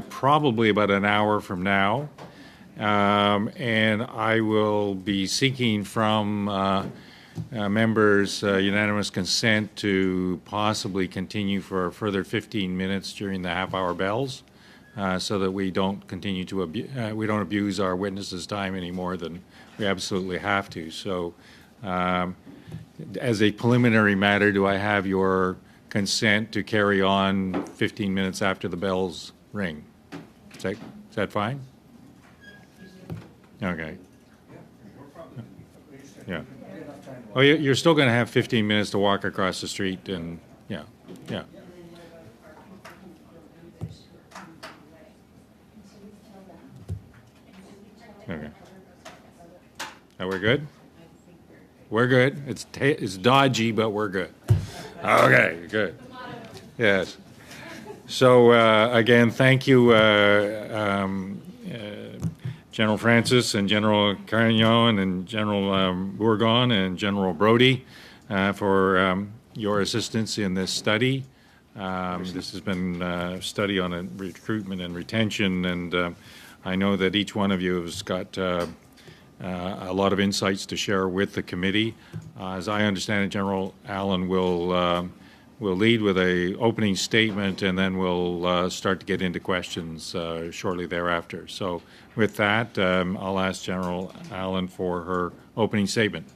probably about an hour from now. And I will be seeking from members unanimous consent to possibly continue for a further 15 minutes during the half-hour bells, so that we don't continue to we don't abuse our witnesses' time any more than we absolutely have to. So, as a preliminary matter, do I have your consent to carry on 15 minutes after the bells ring? Is that fine? Okay. Yeah. Oh, you're still going to have 15 minutes to walk across the street and, yeah. Okay. Now we're good? We're good. It's dodgy, but we're good. Okay, good. Yes. So, again, thank you, General Francis and General Carignan and General Bourgon and General Brody for your assistance in this study. This has been a study on recruitment and retention, and I know that each one of you has got a lot of insights to share with the committee. As I understand it, General Allen will lead with an opening statement, and then we'll start to get into questions shortly thereafter. So with that, I'll ask General Allen for her opening statement.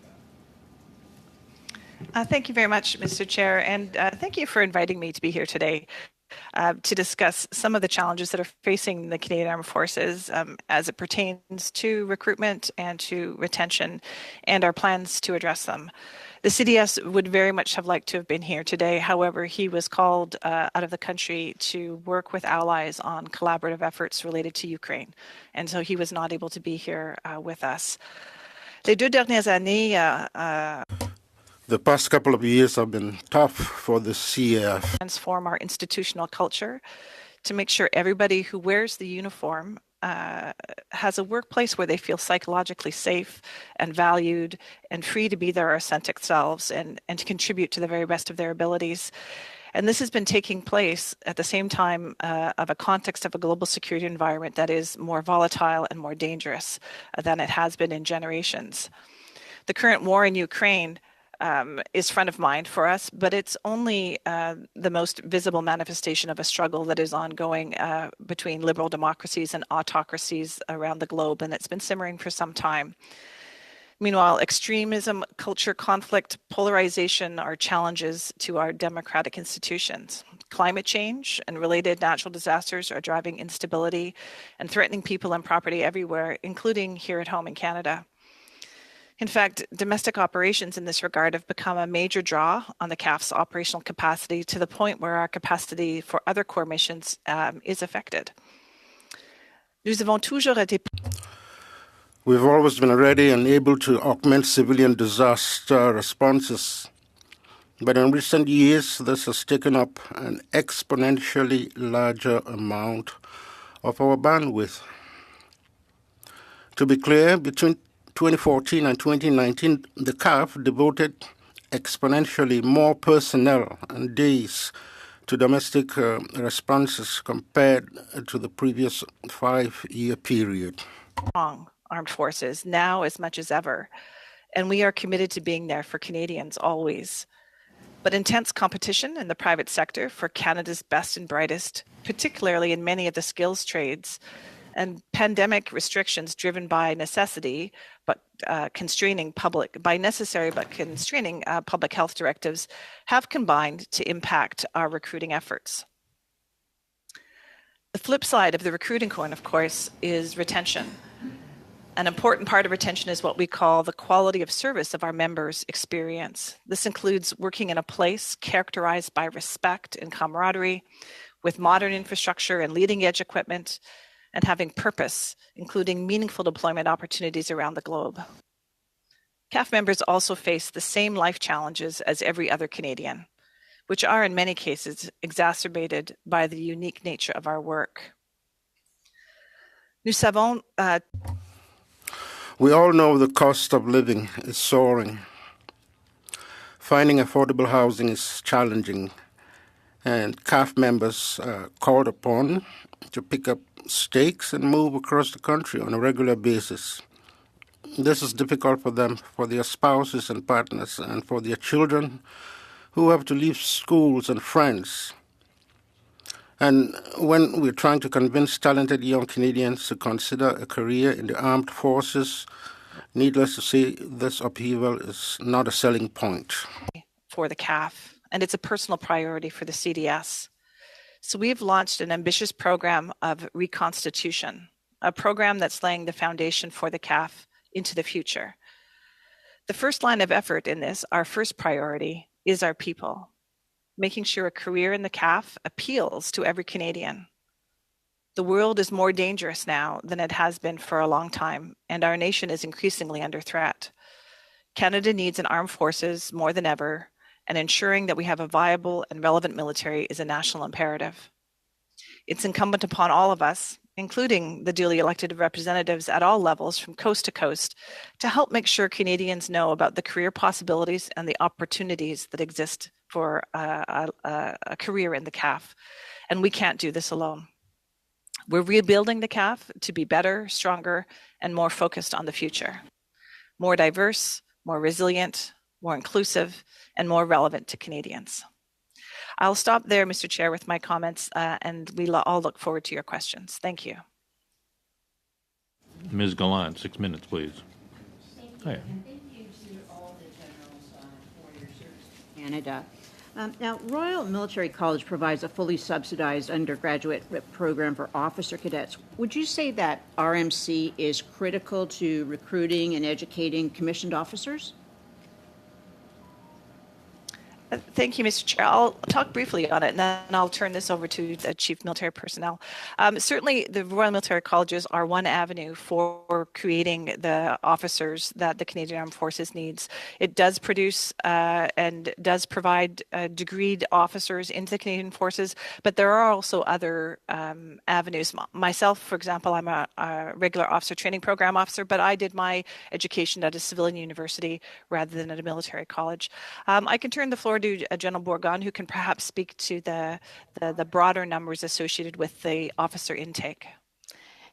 Thank you very much, Mr. Chair, and thank you for inviting me to be here today to discuss some of the challenges that are facing the Canadian Armed Forces as it pertains to recruitment and to retention, and our plans to address them. The CDS would very much have liked to have been here today. However, he was called out of the country to work with allies on collaborative efforts related to Ukraine, and so he was not able to be here with us. Les deux dernières années, the past couple of years have been tough for the CAF. Transform our institutional culture to make sure everybody who wears the uniform has a workplace where they feel psychologically safe and valued and free to be their authentic selves and to contribute to the very best of their abilities. And this has been taking place at the same time of a context of a global security environment that is more volatile and more dangerous than it has been in generations. The current war in Ukraine is front of mind for us, but it's only the most visible manifestation of a struggle that is ongoing between liberal democracies and autocracies around the globe, and it's been simmering for some time. Meanwhile, extremism, culture, conflict, polarization are challenges to our democratic institutions. Climate change and related natural disasters are driving instability and threatening people and property everywhere, including here at home in Canada. In fact, domestic operations in this regard have become a major draw on the CAF's operational capacity to the point where our capacity for other core missions is affected. Nous avons toujours été... We've always been ready and able to augment civilian disaster responses. But in recent years, this has taken up an exponentially larger amount of our bandwidth. To be clear, between 2014 and 2019, the CAF devoted exponentially more personnel and days to domestic responses compared to the previous 5-year period. Armed forces, now as much as ever, and we are committed to being there for Canadians always. But intense competition in the private sector for Canada's best and brightest, particularly in many of the skills trades, and pandemic restrictions driven by necessity, but constraining public health directives have combined to impact our recruiting efforts. The flip side of the recruiting coin, of course, is retention. An important part of retention is what we call the quality of service of our members' experience. This includes working in a place characterized by respect and camaraderie, with modern infrastructure and leading-edge equipment, and having purpose, including meaningful deployment opportunities around the globe. CAF members also face the same life challenges as every other Canadian, which are in many cases exacerbated by the unique nature of our work. Nous savons, we all know the cost of living is soaring. Finding affordable housing is challenging, and CAF members are called upon to pick up stakes and move across the country on a regular basis. This is difficult for them, for their spouses and partners, and for their children who have to leave schools and friends. And when we're trying to convince talented young Canadians to consider a career in the armed forces, needless to say, this upheaval is not a selling point for the CAF, and it's a personal priority for the CDS. So we've launched an ambitious program of reconstitution, a program that's laying the foundation for the CAF into the future. The first line of effort in this, our first priority, is our people, making sure a career in the CAF appeals to every Canadian. The world is more dangerous now than it has been for a long time, and our nation is increasingly under threat. Canada needs an armed forces more than ever, and ensuring that we have a viable and relevant military is a national imperative. It's incumbent upon all of us, including the duly elected representatives at all levels from coast to coast, to help make sure Canadians know about the career possibilities and the opportunities that exist for a career in the CAF. And we can't do this alone. We're rebuilding the CAF to be better, stronger, and more focused on the future. More diverse, more resilient, more inclusive, and more relevant to Canadians. I'll stop there, Mr. Chair, with my comments, and we all look forward to your questions. Thank you. Ms. Gallant, 6 minutes, please. Thank you, and thank you to all the generals for your service to Canada. Now, Royal Military College provides a fully subsidized undergraduate program for officer cadets. Would you say that RMC is critical to recruiting and educating commissioned officers? Thank you, Mr. Chair. I'll talk briefly on it, and then I'll turn this over to the Chief Military Personnel. Certainly, the Royal Military Colleges are one avenue for creating the officers that the Canadian Armed Forces needs. It does produce and does provide degreed officers into the Canadian Forces, but there are also other avenues. Myself, for example, I'm a regular officer training program officer, but I did my education at a civilian university rather than at a military college. I can turn the floor to General Bourgon, who can perhaps speak to the broader numbers associated with the officer intake.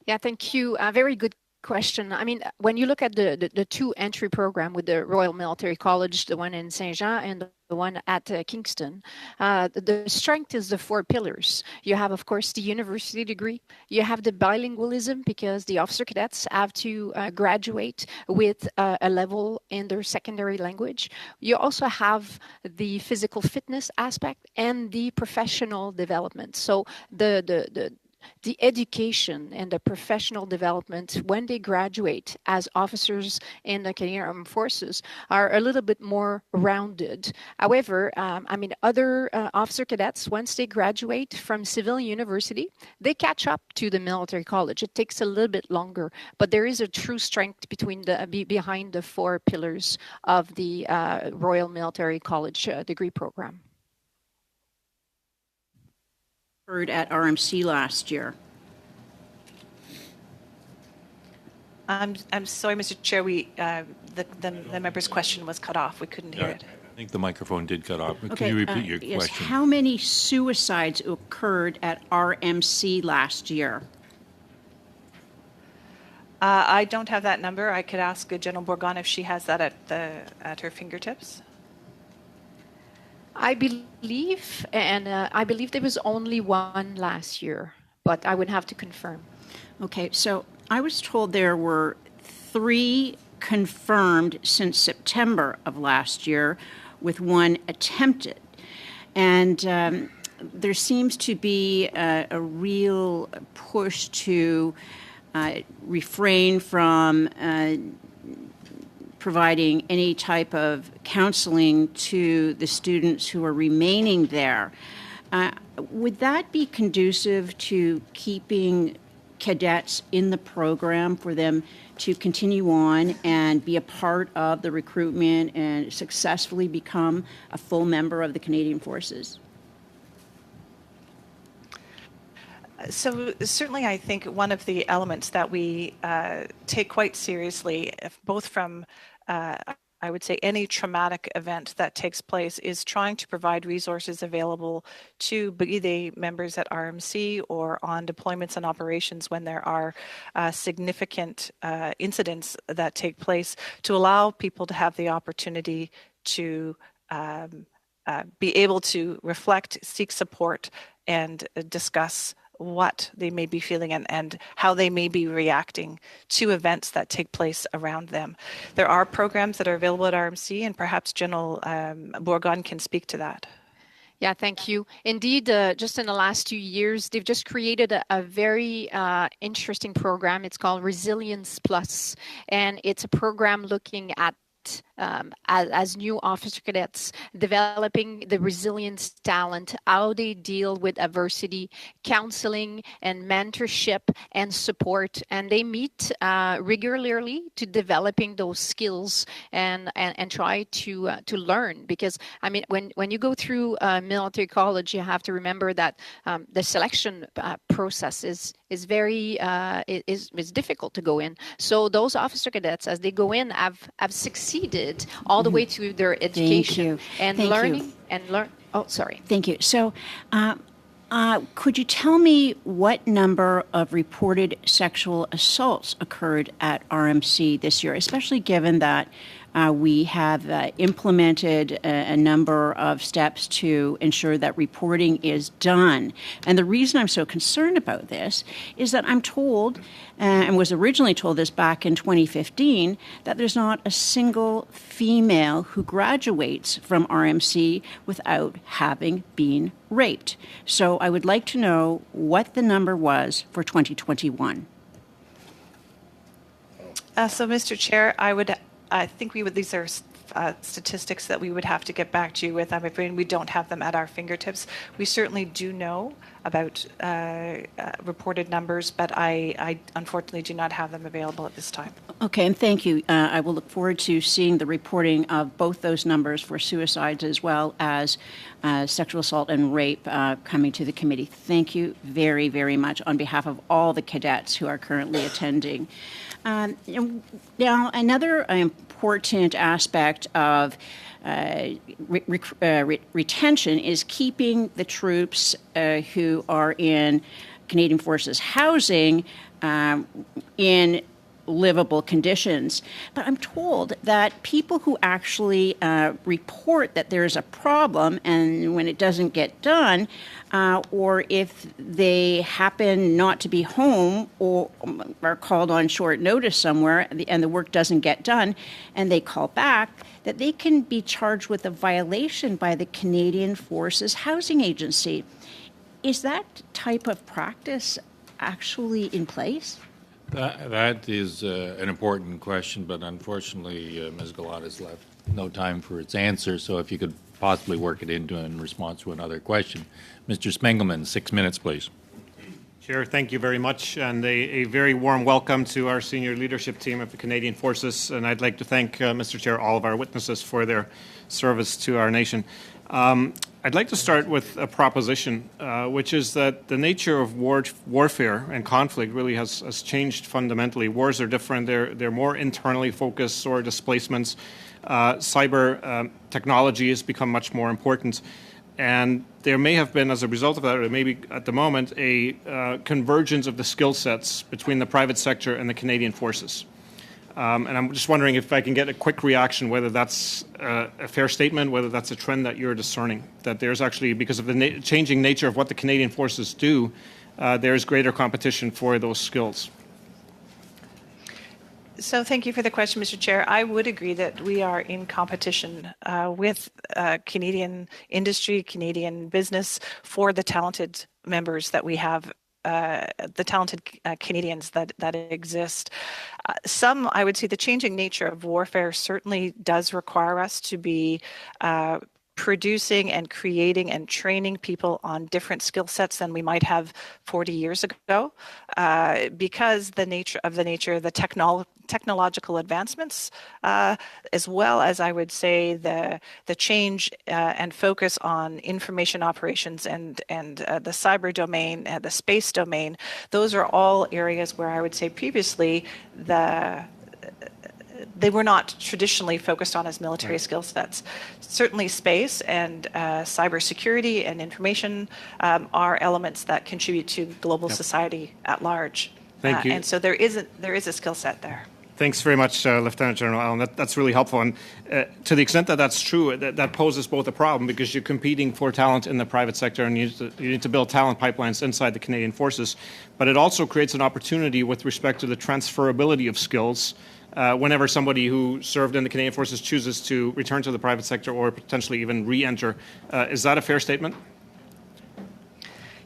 Yeah, thank you. Very good question. I mean, when you look at the two entry program with the Royal Military College, the one in Saint-Jean and the one at Kingston, the strength is the 4 pillars. You have, of course, the university degree. You have the bilingualism because the officer cadets have to graduate with a level in their secondary language. You also have the physical fitness aspect and the professional development. So the education and the professional development when they graduate as officers in the Canadian Armed Forces are a little bit more rounded. However, I mean, other officer cadets, once they graduate from civilian university, they catch up to the military college. It takes a little bit longer, but there is a true strength behind the 4 pillars of the Royal Military College degree program. At RMC last year. I'm sorry, Mr. Chair. The member's question was cut off. We couldn't hear it. I think the microphone did cut off. Okay, Can you repeat your yes. question? How many suicides occurred at RMC last year? I don't have that number. I could ask General Bourgon if she has that at her fingertips. I believe there was only one last year, but I would have to confirm. Okay, so I was told there were 3 confirmed since September of last year, with 1 attempted. And there seems to be a real push to refrain from providing any type of counseling to the students who are remaining there. Would that be conducive to keeping cadets in the program for them to continue on and be a part of the recruitment and successfully become a full member of the Canadian Forces? So certainly I think one of the elements that we take quite seriously, both from a I would say any traumatic event that takes place is trying to provide resources available to be they members at RMC or on deployments and operations when there are significant incidents that take place, to allow people to have the opportunity to be able to reflect, seek support, and discuss what they may be feeling and how they may be reacting to events that take place around them. There are programs that are available at RMC, and perhaps General Bourgon can speak to that. Yeah, thank you. Indeed, just in the last 2 years, they've just created a very interesting program. It's called Resilience Plus, and it's a program looking at as new officer cadets, developing the resilience talent, how they deal with adversity, counseling and mentorship and support. And they meet regularly to developing those skills and try to learn. Because I mean, when you go through military college, you have to remember that the selection process is very is difficult to go in. So those officer cadets, as they go in, have succeeded all the way through their education and learning and learn. Oh, sorry. Thank you. So, could you tell me what number of reported sexual assaults occurred at RMC this year, especially given that we have implemented a number of steps to ensure that reporting is done. And the reason I'm so concerned about this is that I'm told, and was originally told this back in 2015, that there's not a single female who graduates from RMC without having been raped. So I would like to know what the number was for 2021. So, Mr. Chair, I think these are statistics that we would have to get back to you with. I'm afraid we don't have them at our fingertips. We certainly do know about reported numbers, but I unfortunately do not have them available at this time. Okay, and thank you. I will look forward to seeing the reporting of both those numbers for suicides as well as sexual assault and rape coming to the committee. Thank you very, very much on behalf of all the cadets who are currently attending. Now, another important aspect of retention is keeping the troops who are in Canadian Forces housing in livable conditions. But I'm told that people who actually report that there's a problem and when it doesn't get done, or if they happen not to be home or are called on short notice somewhere and the work doesn't get done and they call back, that they can be charged with a violation by the Canadian Forces Housing Agency. Is that type of practice actually in place? That is an important question, but unfortunately, Ms. Gallat has left no time for its answer, so if you could possibly work it into in response to another question. Mr. Spengelman, 6 minutes, please. Chair, thank you very much, and a very warm welcome to our senior leadership team of the Canadian Forces, and I'd like to thank, Mr. Chair, all of our witnesses for their service to our nation. I'd like to start with a proposition, which is that the nature of warfare and conflict really has changed fundamentally. Wars are different. They're more internally focused, sort of displacements. Cyber technology has become much more important. And there may have been, as a result of that, or maybe at the moment, a convergence of the skill sets between the private sector and the Canadian Forces. And I'm just wondering if I can get a quick reaction, whether that's a fair statement, whether that's a trend that you're discerning, that there's actually, because of the changing nature of what the Canadian Forces do, there's greater competition for those skills. So thank you for the question, Mr. Chair. I would agree that we are in competition with Canadian industry, Canadian business for the talented members that we have, the talented Canadians that exist. Some, I would say, the changing nature of warfare certainly does require us to be producing and creating and training people on different skill sets than we might have 40 years ago, because the nature of the technological advancements, as well as, I would say, the change and focus on information operations and the cyber domain, the space domain. Those are all areas where I would say previously the they were not traditionally focused on as military skill sets. Certainly space and cybersecurity and information are elements that contribute to global society at large. Thank you. And so there is a skill set there. Thanks very much, Lieutenant General Allen. That's really helpful. And to the extent that that's true, that poses both a problem because you're competing for talent in the private sector and you need to build talent pipelines inside the Canadian Forces. But it also creates an opportunity with respect to the transferability of skills whenever somebody who served in the Canadian Forces chooses to return to the private sector or potentially even re-enter. Is that a fair statement?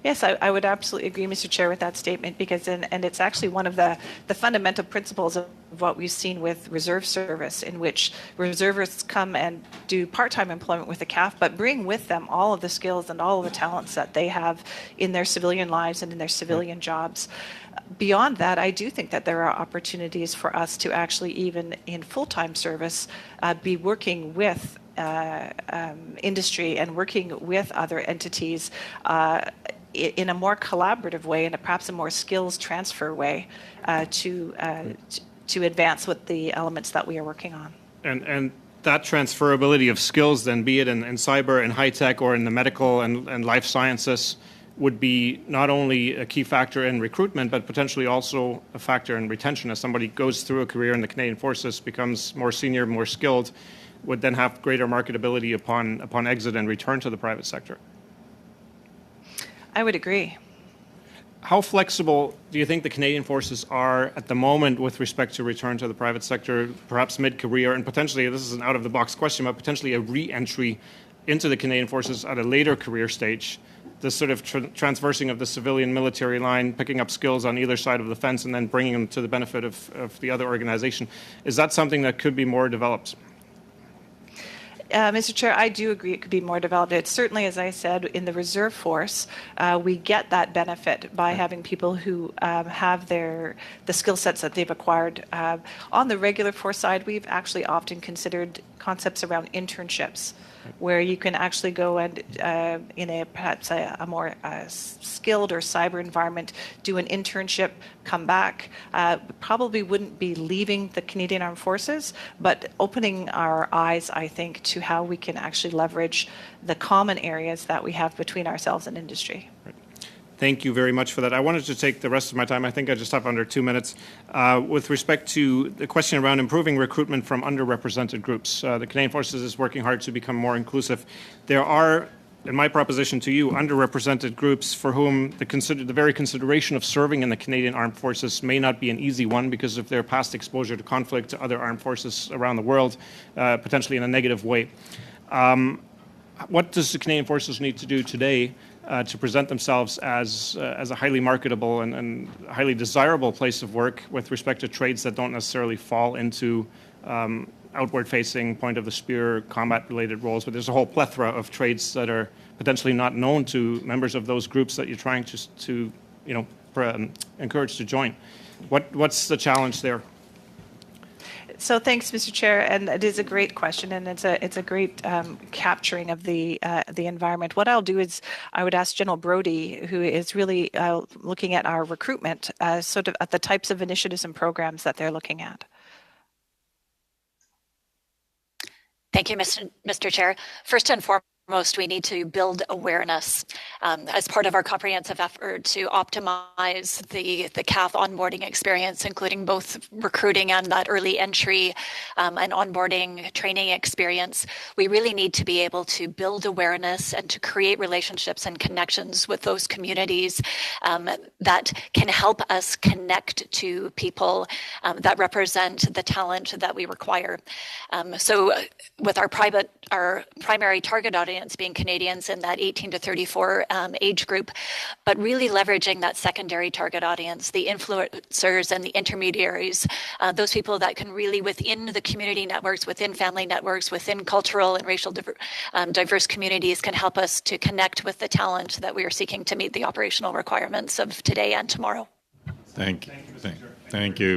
Yes, I would absolutely agree, Mr. Chair, with that statement because, and it's actually one of the fundamental principles of what we've seen with reserve service, in which reservists come and do part-time employment with the CAF, but bring with them all of the skills and all of the talents that they have in their civilian lives and in their civilian jobs. Beyond that, I do think that there are opportunities for us to actually, even in full-time service, be working with industry and working with other entities in a more collaborative way and perhaps a more skills transfer way to advance with the elements that we are working on. And that transferability of skills then, be it in cyber and high tech or in the medical and life sciences, would be not only a key factor in recruitment, but potentially also a factor in retention. As somebody goes through a career in the Canadian Forces, becomes more senior, more skilled, would then have greater marketability upon exit and return to the private sector. I would agree. How flexible do you think the Canadian Forces are at the moment with respect to return to the private sector, perhaps mid-career, and potentially, this is an out-of-the-box question, but potentially a re-entry into the Canadian Forces at a later career stage, this sort of transversing of the civilian-military line, picking up skills on either side of the fence and then bringing them to the benefit of the other organization. Is that something that could be more developed? Mr. Chair, I do agree it could be more developed. It's certainly, as I said, in the reserve force, we get that benefit by having people who have the skill sets that they've acquired. On the regular force side, we've actually often considered concepts around internships, where you can actually go and in perhaps a more skilled or cyber environment, do an internship, come back. Probably wouldn't be leaving the Canadian Armed Forces, but opening our eyes, I think, to how we can actually leverage the common areas that we have between ourselves and industry. Thank you very much for that. I wanted to take the rest of my time. I think I just have under 2 minutes. With respect to the question around improving recruitment from underrepresented groups, the Canadian Forces is working hard to become more inclusive. There are, in my proposition to you, underrepresented groups for whom the very consideration of serving in the Canadian Armed Forces may not be an easy one because of their past exposure to conflict to other armed forces around the world, potentially in a negative way. What does the Canadian Forces need to do today to present themselves as a highly marketable and highly desirable place of work with respect to trades that don't necessarily fall into outward-facing, point-of-the-spear, combat-related roles, but there's a whole plethora of trades that are potentially not known to members of those groups that you're trying to encourage to join. What's the challenge there? So thanks, Mr. Chair, and it is a great question, and it's a great capturing of the environment. What I'll do is I would ask General Brody, who is really looking at our recruitment, sort of at the types of initiatives and programs that they're looking at. Thank you, Mr. Chair. First and foremost, we need to build awareness as part of our comprehensive effort to optimize the CAF onboarding experience, including both recruiting and that early entry and onboarding training experience. We really need to be able to build awareness and to create relationships and connections with those communities that can help us connect to people that represent the talent that we require. So with our primary target audience being Canadians in that 18 to 34 age group, but really leveraging that secondary target audience, the influencers and the intermediaries, those people that can really, within the community networks, within family networks, within cultural and racial diverse communities, can help us to connect with the talent that we are seeking to meet the operational requirements of today and tomorrow. Thank you,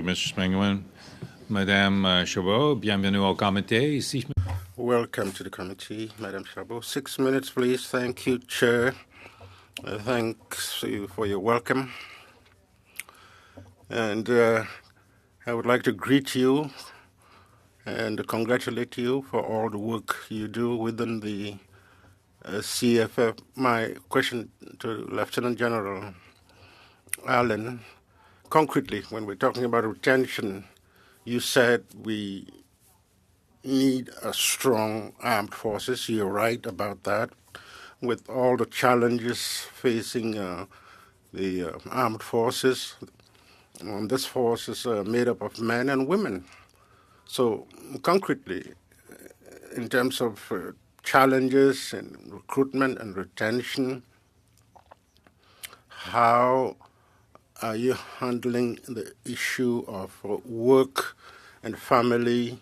Mr. Spengwin. Madame Chabot, bienvenue au comité. Welcome to the committee, Madame Chabot. 6 minutes, please. Thank you, Chair. Thanks for your welcome. And I would like to greet you and congratulate you for all the work you do within the CFF. My question to Lieutenant General Allen, concretely, when we're talking about retention, you said we need a strong armed forces. You're right about that. With all the challenges facing the armed forces, this force is made up of men and women. So concretely, in terms of challenges in recruitment and retention, how are you handling the issue of work and family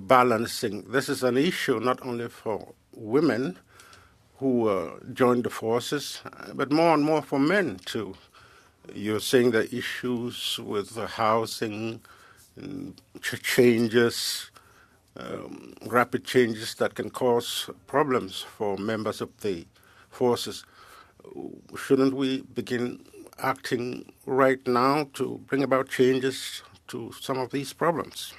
balancing? This is an issue not only for women who join the forces, but more and more for men too. You're seeing the issues with the housing, changes, rapid changes that can cause problems for members of the forces. Shouldn't we begin acting right now to bring about changes to some of these problems?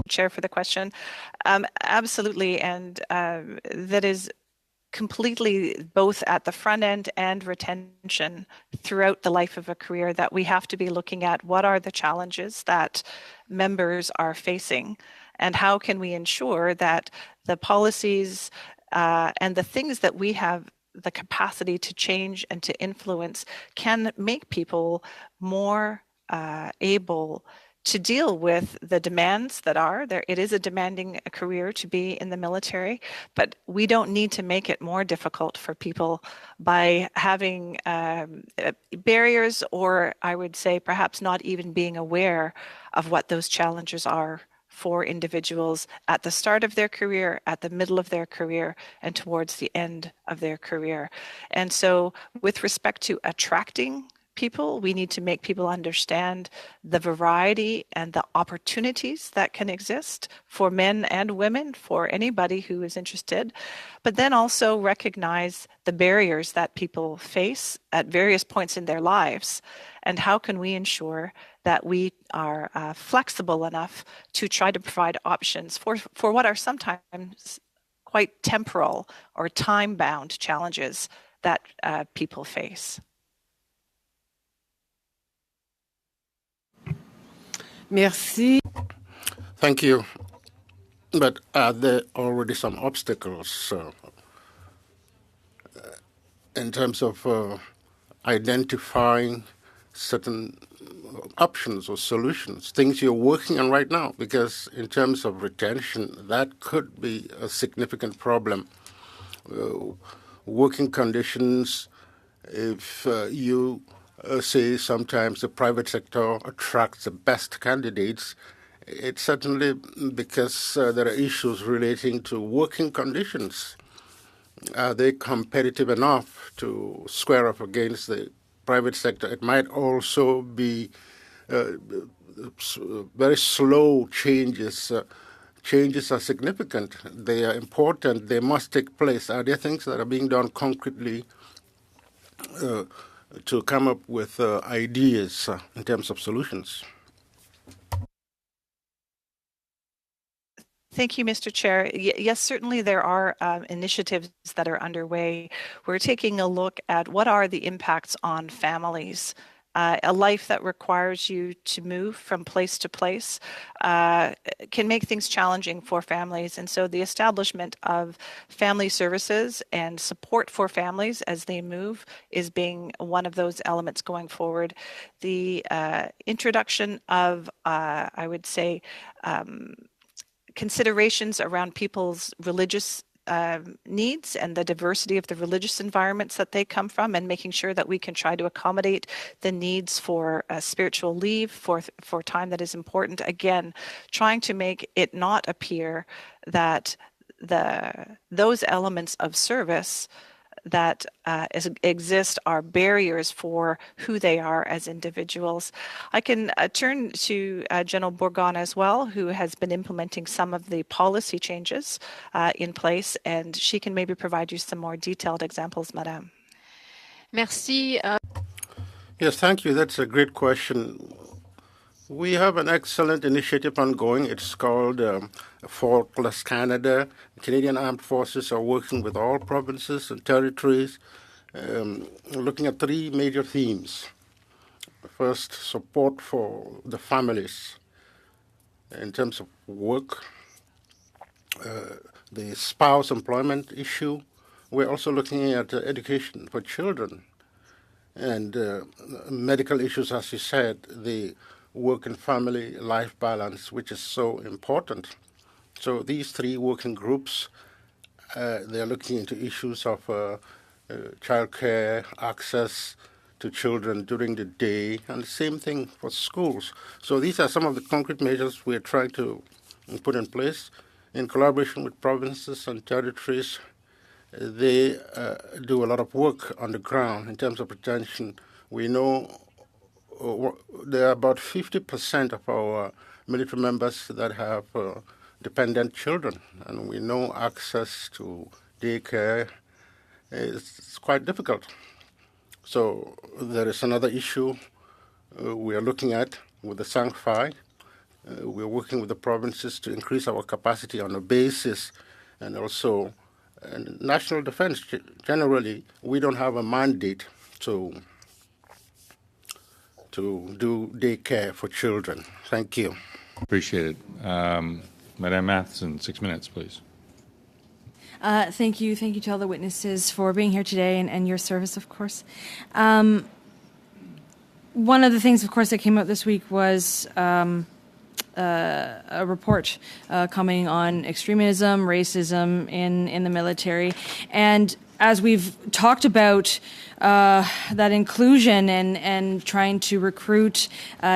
Chair, for the question. Absolutely, and that is completely both at the front end and retention throughout the life of a career, that we have to be looking at what are the challenges that members are facing and how can we ensure that the policies and the things that we have the capacity to change and to influence can make people more able to deal with the demands that are there. It is a demanding career to be in the military, but we don't need to make it more difficult for people by having barriers, or I would say perhaps not even being aware of what those challenges are for individuals at the start of their career, at the middle of their career, and towards the end of their career. And so with respect to attracting people, we need to make people understand the variety and the opportunities that can exist for men and women, for anybody who is interested, but then also recognize the barriers that people face at various points in their lives. And how can we ensure that we are flexible enough to try to provide options for what are sometimes quite temporal or time-bound challenges that people face. Merci. Thank you. But are there already some obstacles in terms of identifying certain options or solutions, things you're working on right now? Because in terms of retention, that could be a significant problem. Working conditions, if you say sometimes the private sector attracts the best candidates, it's certainly because there are issues relating to working conditions. Are they competitive enough to square off against the private sector? It might also be very slow changes. Changes are significant. They are important. They must take place. Are there things that are being done concretely to come up with ideas in terms of solutions? Thank you, Mr. Chair. Yes, certainly there are initiatives that are underway. We're taking a look at what are the impacts on families. A life that requires you to move from place to place can make things challenging for families. And so the establishment of family services and support for families as they move is being one of those elements going forward. The introduction of, I would say, considerations around people's religious needs and the diversity of the religious environments that they come from, and making sure that we can try to accommodate the needs for spiritual leave, for time that is important. Again, trying to make it not appear that those elements of service that exist are barriers for who they are as individuals. I can turn to General Bourgon as well, who has been implementing some of the policy changes in place, and she can maybe provide you some more detailed examples, Madame. Merci. Yes, thank you. That's a great question. We have an excellent initiative ongoing. It's called Fall Plus Canada. The Canadian Armed Forces are working with all provinces and territories, looking at three major themes. First, support for the families in terms of work, the spouse employment issue. We're also looking at education for children and medical issues, as you said, the work and family life balance, which is so important. So these three working groups, they're looking into issues of childcare, access to children during the day, and the same thing for schools. So these are some of the concrete measures we're trying to put in place in collaboration with provinces and territories. They do a lot of work on the ground in terms of retention. We know there are about 50% of our military members that have dependent children, and we know access to daycare is quite difficult. So there is another issue we are looking at with the Sang-Fai. We're working with the provinces to increase our capacity on a basis, and also national defense. Generally, we don't have a mandate to do daycare for children. Thank you. Appreciate it. Madame Matheson, 6 minutes, please. Thank you. Thank you to all the witnesses for being here today and your service, of course. One of the things, of course, that came out this week was a report coming on extremism, racism in the military. And as we've talked about that inclusion and trying to recruit,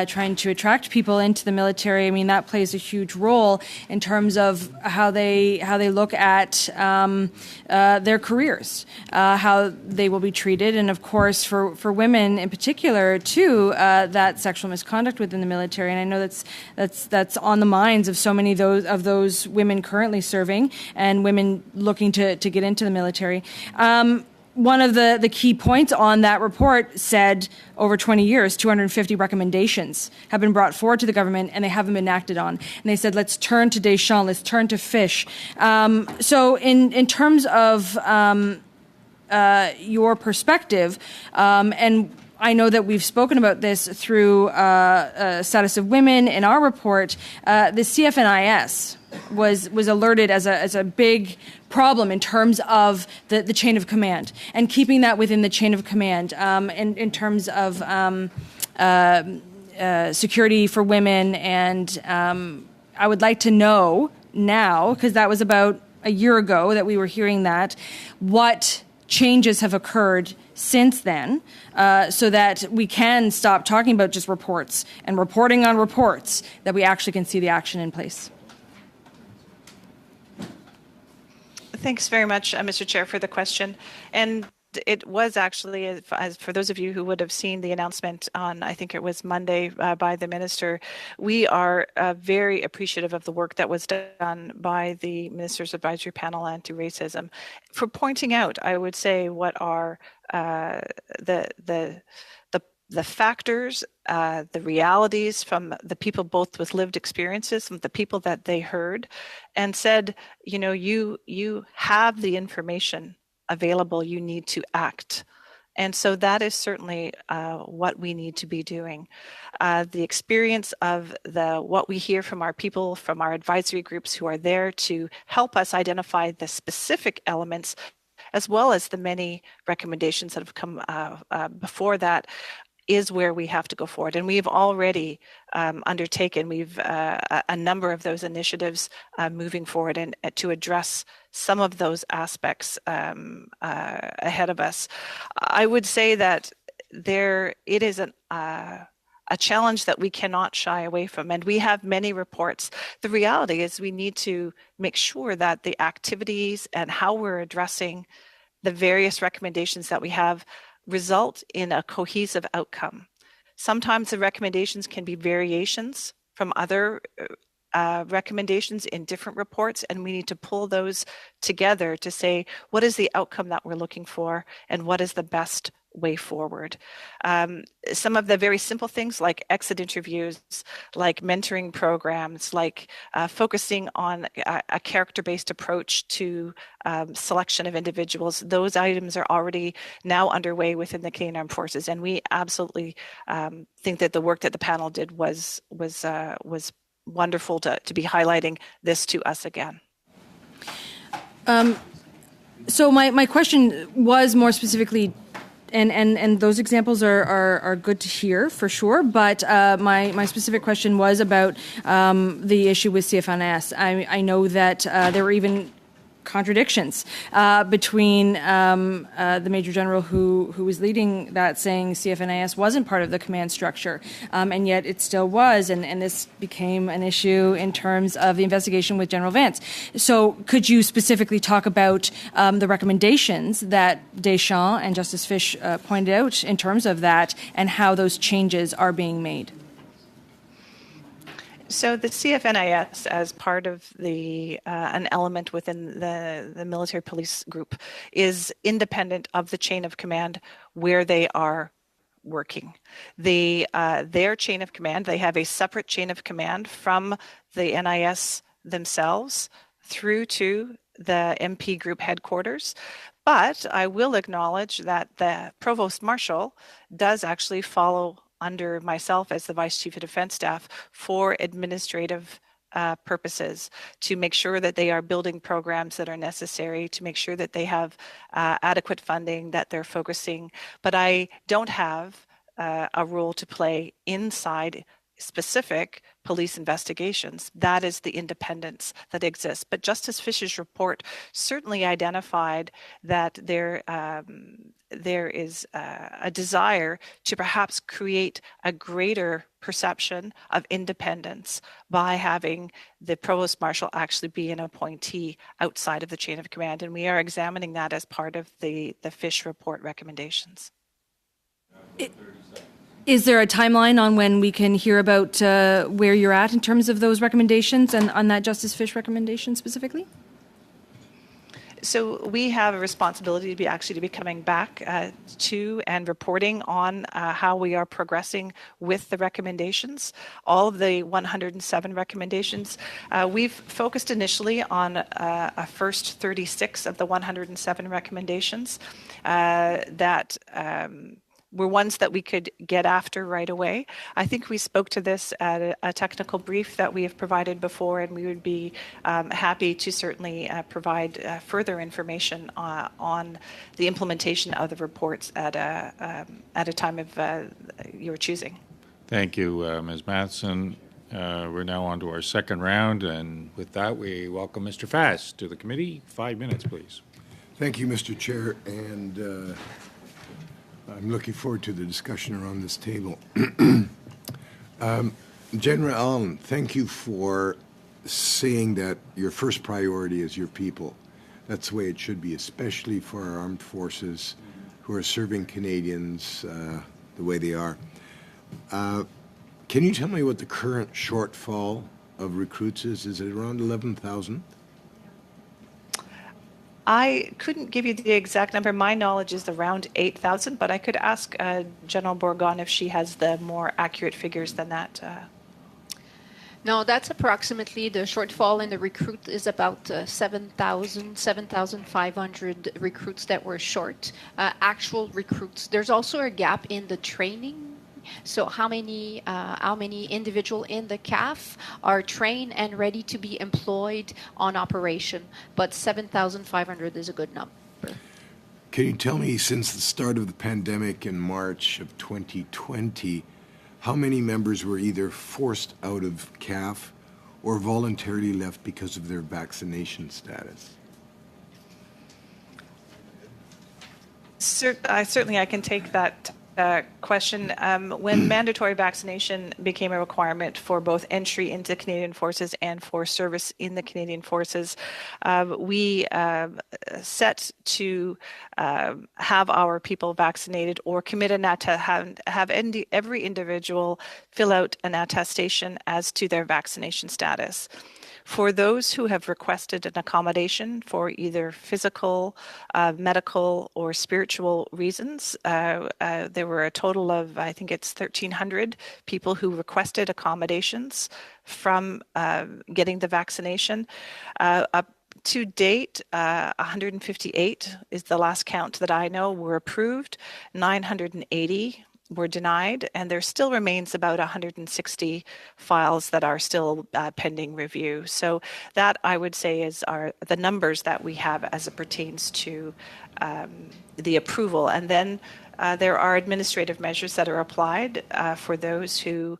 trying to attract people into the military, I mean, that plays a huge role in terms of how they look at their careers, how they will be treated, and of course for women in particular too, that sexual misconduct within the military. And I know that's on the minds of so many of those women currently serving and women looking to get into the military. One of the key points on that report said over 20 years, 250 recommendations have been brought forward to the government and they haven't been acted on. And they said, let's turn to Deschamps, let's turn to Fish. So in terms of your perspective, and I know that we've spoken about this through status of women in our report, the CFNIS was alerted as a big problem in terms of the chain of command and keeping that within the chain of command in terms of security for women. And I would like to know now, because that was about a year ago that we were hearing that, what changes have occurred since then, so that we can stop talking about just reports and reporting on reports, that we actually can see the action in place. Thanks very much, Mr. Chair, for the question. And it was actually, as for those of you who would have seen the announcement on, I think it was Monday, by the minister, we are very appreciative of the work that was done by the Minister's Advisory Panel on Anti-Racism for pointing out, I would say, what are the factors, the realities from the people both with lived experiences, from the people that they heard, and said, you know, you have the information available, you need to act. And so that is certainly what we need to be doing. The experience of what we hear from our people, from our advisory groups who are there to help us identify the specific elements, as well as the many recommendations that have come before that, is where we have to go forward. And we've already undertaken a number of those initiatives moving forward and to address some of those aspects ahead of us. I would say that it is a challenge that we cannot shy away from, and we have many reports. The reality is we need to make sure that the activities and how we're addressing the various recommendations that we have result in a cohesive outcome. Sometimes the recommendations can be variations from other recommendations in different reports, and we need to pull those together to say, what is the outcome that we're looking for, and what is the best way forward. Some of the very simple things like exit interviews, like mentoring programs, like focusing on a character-based approach to selection of individuals, those items are already now underway within the Canadian Armed Forces, and we absolutely think that the work that the panel did was wonderful to be highlighting this to us again. So my question was more specifically, and those examples are good to hear for sure, but my specific question was about the issue with CFNS. I know that there were even contradictions between the Major General who was leading that, saying CFNAS wasn't part of the command structure, and yet it still was, and this became an issue in terms of the investigation with General Vance. So could you specifically talk about the recommendations that Deschamps and Justice Fish pointed out in terms of that, and how those changes are being made? So the CFNIS, as part of an element within the military police group, is independent of the chain of command where they are working. Their chain of command, they have a separate chain of command from the NIS themselves through to the MP group headquarters. But I will acknowledge that the Provost Marshal does actually follow under myself as the Vice Chief of Defense Staff for administrative purposes, to make sure that they are building programs that are necessary, to make sure that they have adequate funding, that they're focusing. But I don't have a role to play inside specific police investigations. That is the independence that exists. But Justice Fish's report certainly identified that there is a desire to perhaps create a greater perception of independence by having the Provost Marshal actually be an appointee outside of the chain of command. And we are examining that as part of the Fish report recommendations. Is there a timeline on when we can hear about where you're at in terms of those recommendations and on that Justice Fish recommendation specifically? So we have a responsibility to be coming back to and reporting on how we are progressing with the recommendations. All of the 107 recommendations, we've focused initially on a first 36 of the 107 recommendations that were ones that we could get after right away. I think we spoke to this at a technical brief that we have provided before, and we would be happy to certainly provide further information on the implementation of the reports at a time of your choosing. Thank you, Ms. Matheson. We're now on to our second round, and with that, we welcome Mr. Fast to the committee. 5 minutes, please. Thank you, Mr. Chair, and I'm looking forward to the discussion around this table. General Allen, thank you for saying that your first priority is your people. That's the way it should be, especially for our armed forces who are serving Canadians the way they are. Can you tell me what the current shortfall of recruits is? Is it around 11,000? I couldn't give you the exact number. My knowledge is around 8,000, but I could ask General Bourgon if she has the more accurate figures than that. No, that's approximately the shortfall in the recruit is about 7,500 recruits that were short. Actual recruits. There's also a gap in the training. So how many individuals in the CAF are trained and ready to be employed on operation? But 7,500 is a good number. Can you tell me, since the start of the pandemic in March of 2020, how many members were either forced out of CAF or voluntarily left because of their vaccination status? Certainly, I can take that question. When mandatory vaccination became a requirement for both entry into Canadian Forces and for service in the Canadian Forces, we set to have our people vaccinated or commit to have every individual fill out an attestation as to their vaccination status. For those who have requested an accommodation for either physical, medical, or spiritual reasons, there were a total of, I think it's 1,300 people who requested accommodations from getting the vaccination. Up to date, 158 is the last count that I know were approved, 980 were denied, and there still remains about 160 files that are still pending review. So that, I would say, are the numbers that we have as it pertains to the approval. And then there are administrative measures that are applied for those who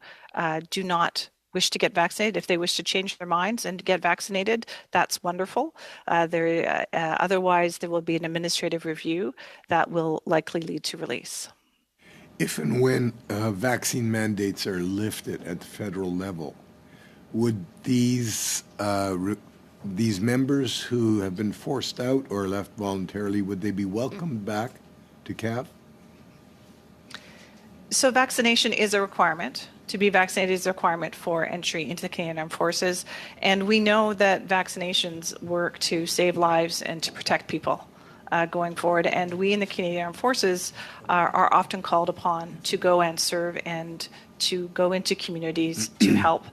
do not wish to get vaccinated. If they wish to change their minds and get vaccinated, that's wonderful. Otherwise, there will be an administrative review that will likely lead to release. If and when vaccine mandates are lifted at the federal level, would these members who have been forced out or left voluntarily, would they be welcomed back to CAV? So vaccination is a requirement. To be vaccinated is a requirement for entry into the Canadian Armed Forces. And we know that vaccinations work to save lives and to protect people going forward. And we in the Canadian Armed Forces are often called upon to go and serve and to go into communities to help.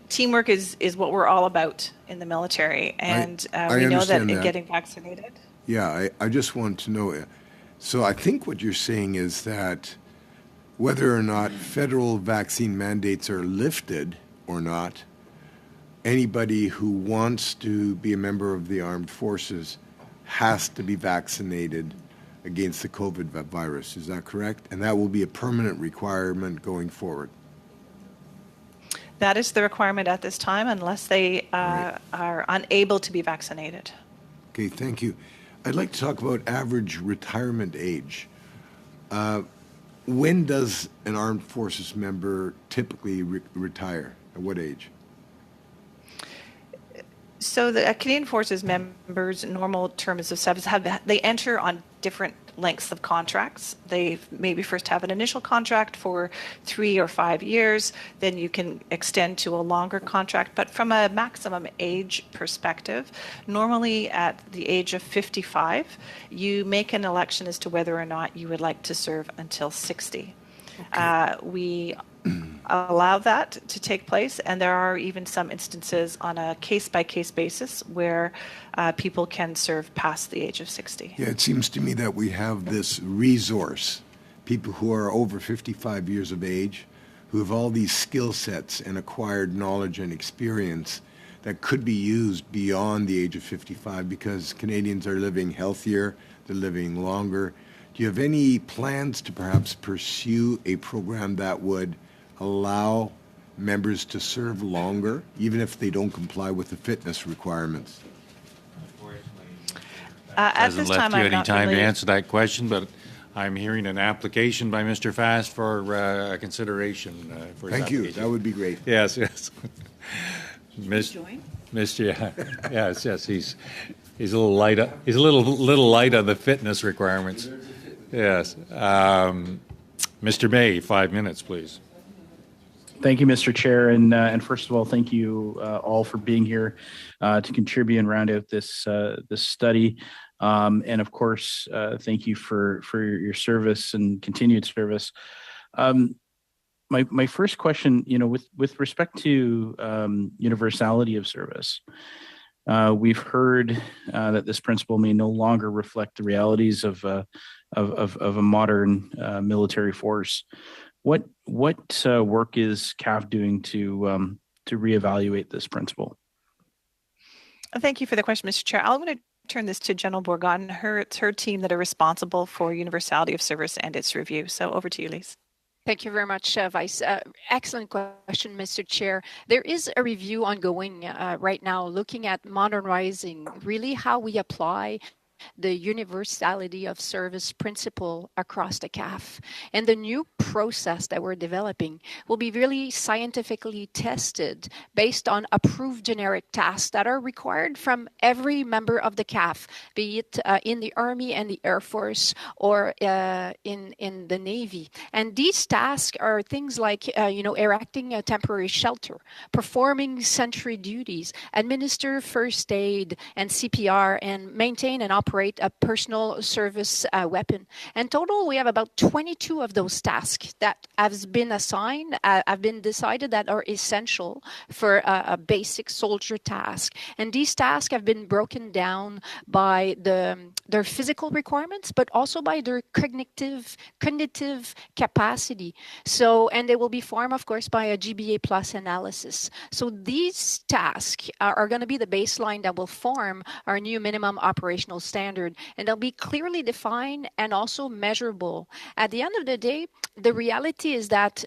Teamwork is what we're all about in the military. And we know that in getting vaccinated. Yeah, I just want to know. So I think what you're saying is that whether or not federal vaccine mandates are lifted or not, anybody who wants to be a member of the armed forces has to be vaccinated against the COVID virus. Is that correct? And that will be a permanent requirement going forward. That is the requirement at this time, unless they are unable to be vaccinated. Okay, thank you. I'd like to talk about average retirement age. When does an armed forces member typically retire? At what age? So the Canadian Forces members' normal terms of service they enter on different lengths of contracts. They maybe first have an initial contract for 3 or 5 years, then you can extend to a longer contract. But from a maximum age perspective, normally at the age of 55, you make an election as to whether or not you would like to serve until 60. Okay. We allow that to take place, and there are even some instances on a case-by-case basis where people can serve past the age of 60. Yeah, it seems to me that we have this resource, people who are over 55 years of age, who have all these skill sets and acquired knowledge and experience that could be used beyond the age of 55 because Canadians are living healthier, they're living longer. Do you have any plans to perhaps pursue a program that would allow members to serve longer, even if they don't comply with the fitness requirements? At this time, hasn't left you I'm any not time to really- answer that question, but I'm hearing an application by Mr. Fast for consideration for his Thank you. application. That would be great. Yes, yes. Join? Mr. Yes. He's a little light. He's a little light on the fitness requirements. Yes. Mr. May, 5 minutes, please. Thank you, Mr. Chair, and first of all, thank you all for being here to contribute and round out this study, and of course, thank you for your service and continued service. My first question, with respect to universality of service, we've heard that this principle may no longer reflect the realities of a modern military force. What work is CAF doing to reevaluate this principle? Thank you for the question, Mr. Chair. I'm going to turn this to General Bourgon. It's her team that are responsible for universality of service and its review. So over to you, Lise. Thank you very much, Vice. Excellent question, Mr. Chair. There is a review ongoing right now looking at modernizing really how we apply the universality of service principle across the CAF. And the new process that we're developing will be really scientifically tested based on approved generic tasks that are required from every member of the CAF, be it in the Army and the Air Force or in the Navy. And these tasks are things like, erecting a temporary shelter, performing sentry duties, administer first aid and CPR, and maintain and operate a personal service weapon. In total, we have about 22 of those tasks that have been assigned, have been decided that are essential for a basic soldier task. And these tasks have been broken down by their physical requirements, but also by their cognitive capacity. So, and they will be formed, of course, by a GBA plus analysis. So these tasks are going to be the baseline that will form our new minimum operational standard, and they'll be clearly defined and also measurable. At the end of the day, the reality is that,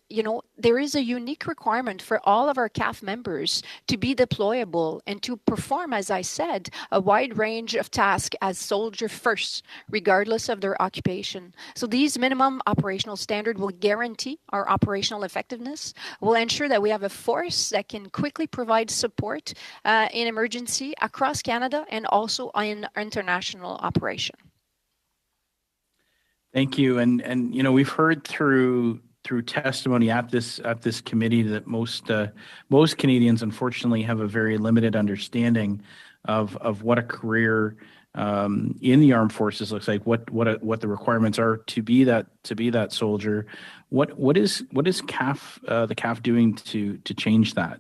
there is a unique requirement for all of our CAF members to be deployable and to perform, as I said, a wide range of tasks as soldier first, regardless of their occupation. So these minimum operational standards will guarantee our operational effectiveness, will ensure that we have a force that can quickly provide support in emergency across Canada and also in international operation. Thank you. And we've heard through testimony at this committee that most Canadians unfortunately have a very limited understanding of what a career in the armed forces looks like, what the requirements are to be that soldier. What is CAF the CAF doing to change that?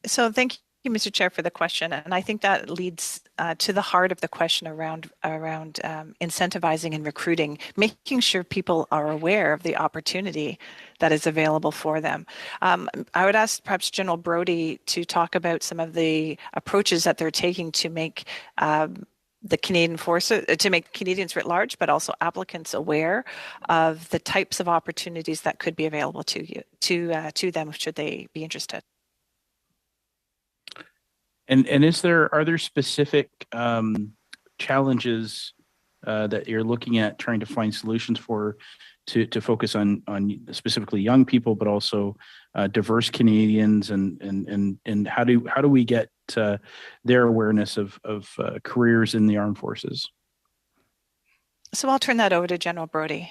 So thank you, Mr. Chair, for the question. And I think that leads to the heart of the question around incentivizing and recruiting, making sure people are aware of the opportunity that is available for them. I would ask perhaps General Brody to talk about some of the approaches that they're taking to make the Canadian forces, to make Canadians writ large, but also applicants aware of the types of opportunities that could be available to them should they be interested. And are there specific challenges that you're looking at trying to find solutions for to focus on specifically young people, but also diverse Canadians, and how do we get their awareness of careers in the armed forces? So I'll turn that over to General Brody.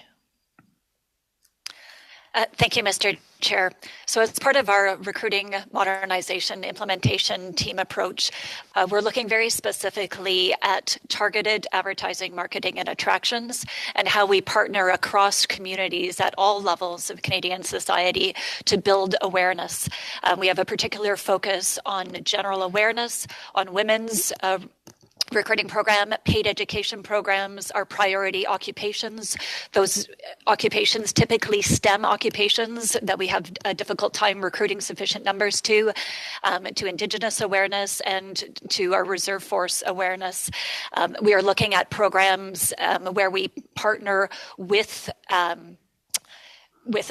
Thank you, Mr. Chair. So as part of our recruiting modernization implementation team approach, we're looking very specifically at targeted advertising, marketing, and attractions, and how we partner across communities at all levels of Canadian society to build awareness. We have a particular focus on general awareness, on women's recruiting program, paid education programs, our priority occupations. Those occupations, typically STEM occupations that we have a difficult time recruiting sufficient numbers to Indigenous awareness and to our reserve force awareness. We are looking at programs where we partner with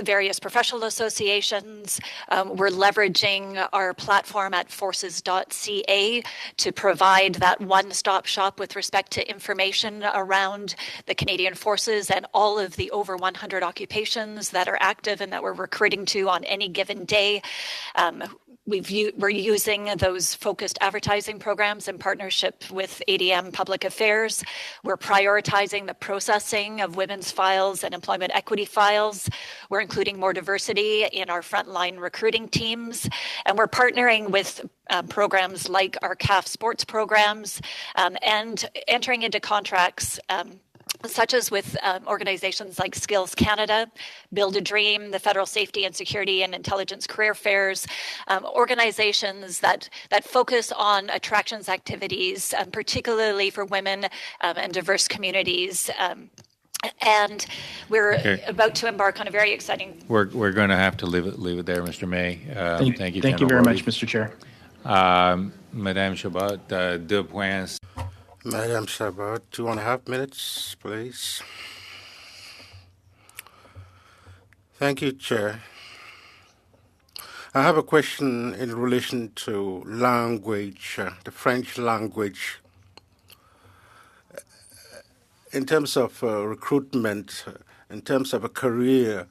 various professional associations. We're leveraging our platform at forces.ca to provide that one-stop shop with respect to information around the Canadian Forces and all of the over 100 occupations that are active and that we're recruiting to on any given day. We're using those focused advertising programs in partnership with ADM Public Affairs. We're prioritizing the processing of women's files and employment equity files. We're including more diversity in our frontline recruiting teams. And we're partnering with programs like our CAF sports programs and entering into contracts such as with organizations like Skills Canada, Build a Dream, the Federal Safety and Security and Intelligence Career Fairs, organizations that focus on attractions activities, particularly for women and diverse communities. And we're about to embark on a very exciting. We're going to have to leave it there, Mr. May. Thank you. Thank you very much, Mr. Chair. Madame Chabot, 2 points. Madam Chabot, 2.5 minutes, please. Thank you, Chair. I have a question in relation to language, the French language in terms of recruitment, in terms of a career,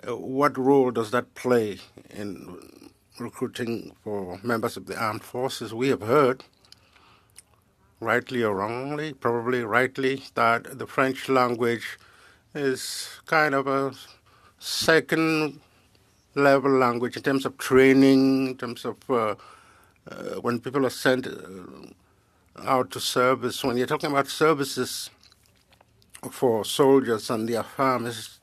what role does that play in recruiting for members of the armed forces? We have heard, rightly or wrongly, probably rightly, that the French language is kind of a second level language in terms of training, in terms of when people are sent out to service. When you're talking about services for soldiers and their families,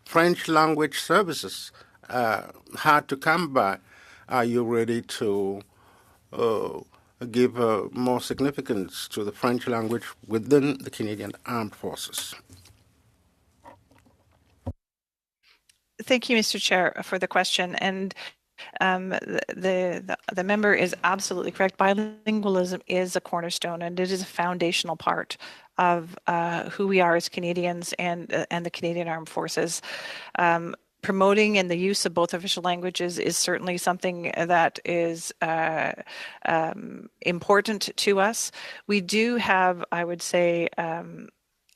French language services hard to come by. Are you ready to give more significance to the French language within the Canadian Armed Forces? Thank you, Mr. Chair, for the question. And the member is absolutely correct. Bilingualism is a cornerstone, and it is a foundational part of who we are as Canadians and the Canadian Armed Forces. Promoting and the use of both official languages is certainly something that is important to us. We do have, I would say,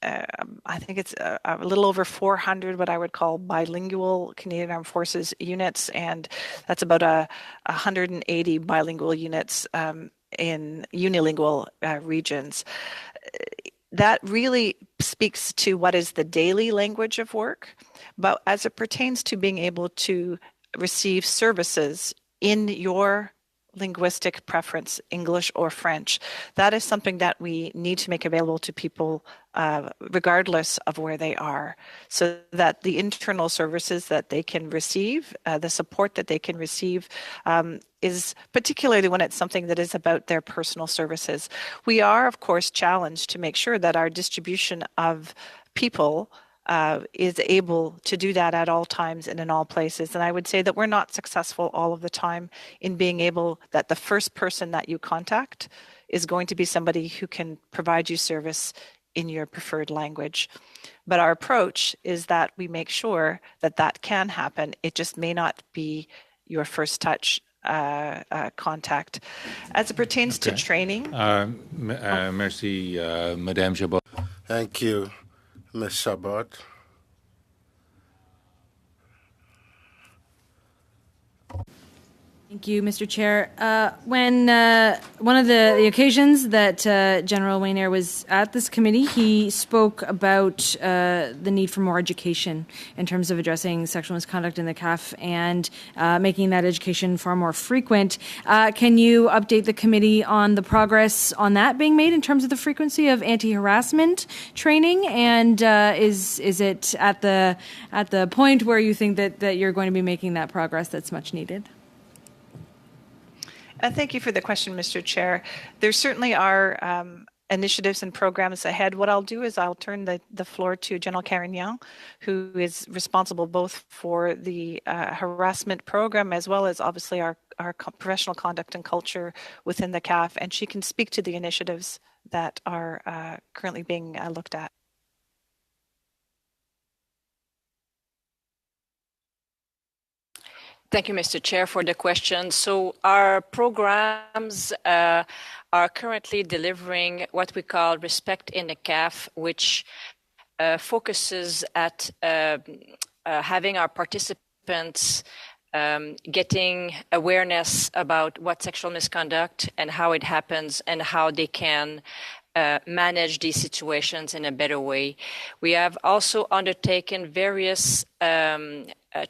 I think it's a little over 400 what I would call bilingual Canadian Armed Forces units, and that's about 180 bilingual units in unilingual regions. That really speaks to what is the daily language of work, but as it pertains to being able to receive services in your linguistic preference, English or French, that is something that we need to make available to people regardless of where they are, so that the internal services that they can receive, the support that they can receive, is particularly when it's something that is about their personal services. We are, of course, challenged to make sure that our distribution of people is able to do that at all times and in all places. And I would say that we're not successful all of the time in being able that the first person that you contact is going to be somebody who can provide you service in your preferred language. But our approach is that we make sure that that can happen. It just may not be your first touch contact. As it pertains to training. Merci, Madame Chabot. Thank you, Ms. Chabot. Thank you, Mr. Chair. When one of the occasions that General Wayne Eyre was at this committee, he spoke about the need for more education in terms of addressing sexual misconduct in the CAF and making that education far more frequent. Can you update the committee on the progress on that being made in terms of the frequency of anti-harassment training? And is it at the point where you think that you're going to be making that progress that's much needed? Thank you for the question, Mr. Chair. There certainly are initiatives and programs ahead. What I'll do is I'll turn the floor to General Carignan, who is responsible both for the harassment program as well as obviously our professional conduct and culture within the CAF, and she can speak to the initiatives that are currently being looked at. Thank you, Mr. Chair, for the question. So our programs are currently delivering what we call Respect in the CAF, which focuses at having our participants getting awareness about what sexual misconduct and how it happens and how they can manage these situations in a better way. We have also undertaken various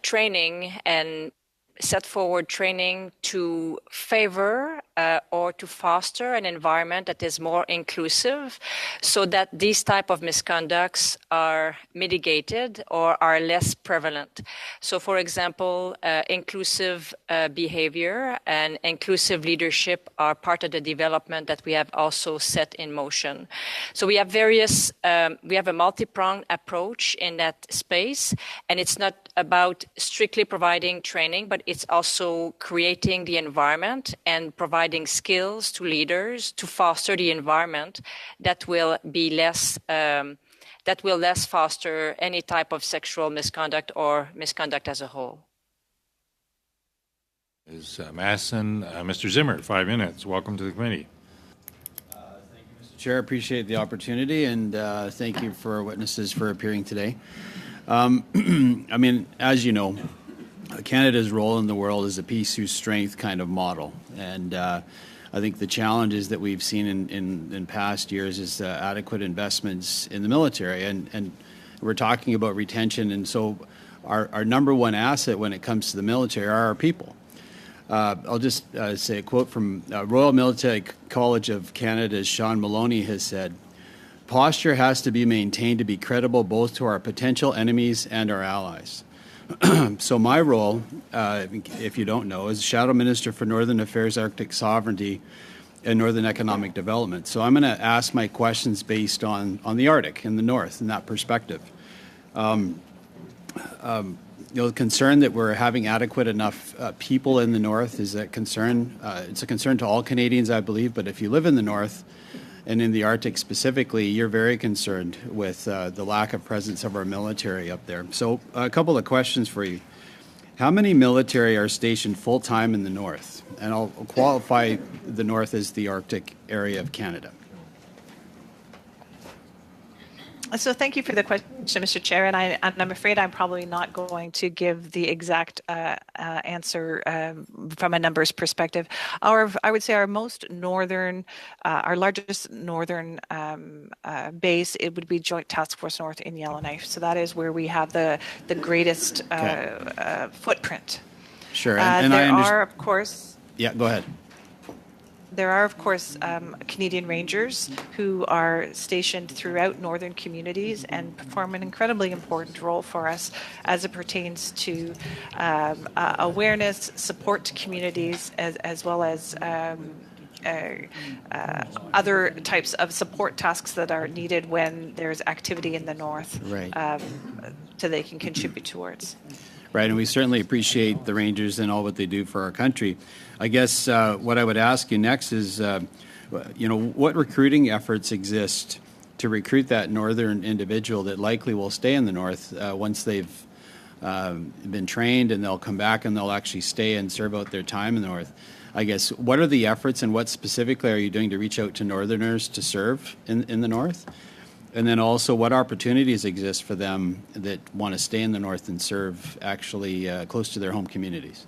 training and set forward training to favor or to foster an environment that is more inclusive so that these type of misconducts are mitigated or are less prevalent. So for example, inclusive behavior and inclusive leadership are part of the development that we have also set in motion. So we have we have a multi-pronged approach in that space, and it's not about strictly providing training, but it's also creating the environment and providing skills to leaders to foster the environment that will be less foster any type of sexual misconduct or misconduct as a whole. Masson, Mr. Zimmer, 5 minutes. Welcome to the committee. Thank you, Mr. Chair, appreciate the opportunity, and thank you for our witnesses for appearing today. I mean, as you know, Canada's role in the world is a peace through strength kind of model. And I think the challenges that we've seen in past years is adequate investments in the military. And we're talking about retention. And so our number one asset when it comes to the military are our people. I'll just say a quote from Royal Military College of Canada's Sean Maloney has said, "Posture has to be maintained to be credible both to our potential enemies and our allies." So my role, if you don't know, is Shadow Minister for Northern Affairs, Arctic Sovereignty, and Northern Economic Development. So I'm going to ask my questions based on the Arctic in the north, in that perspective. The concern that we're having adequate enough people in the north is a concern. It's a concern to all Canadians, I believe, but if you live in the north, and in the Arctic specifically, you're very concerned with the lack of presence of our military up there. So a couple of questions for you. How many military are stationed full-time in the north? And I'll qualify the north as the Arctic area of Canada. So thank you for the question, Mr. Chair, and I'm afraid I'm probably not going to give the exact answer from a numbers perspective. I would say our most northern, our largest northern base, it would be Joint Task Force North in Yellowknife. So that is where we have the greatest footprint. Sure, and there are, of course. Yeah, go ahead. There are, of course, Canadian Rangers who are stationed throughout northern communities and perform an incredibly important role for us as it pertains to awareness, support to communities, as well as other types of support tasks that are needed when there's activity in the north, right. So they can contribute towards. Right, and we certainly appreciate the Rangers and all what they do for our country. I guess what I would ask you next is, what recruiting efforts exist to recruit that northern individual that likely will stay in the north once they've been trained, and they'll come back and they'll actually stay and serve out their time in the north. I guess, what are the efforts and what specifically are you doing to reach out to northerners to serve in the north? And then also, what opportunities exist for them that want to stay in the north and serve actually close to their home communities?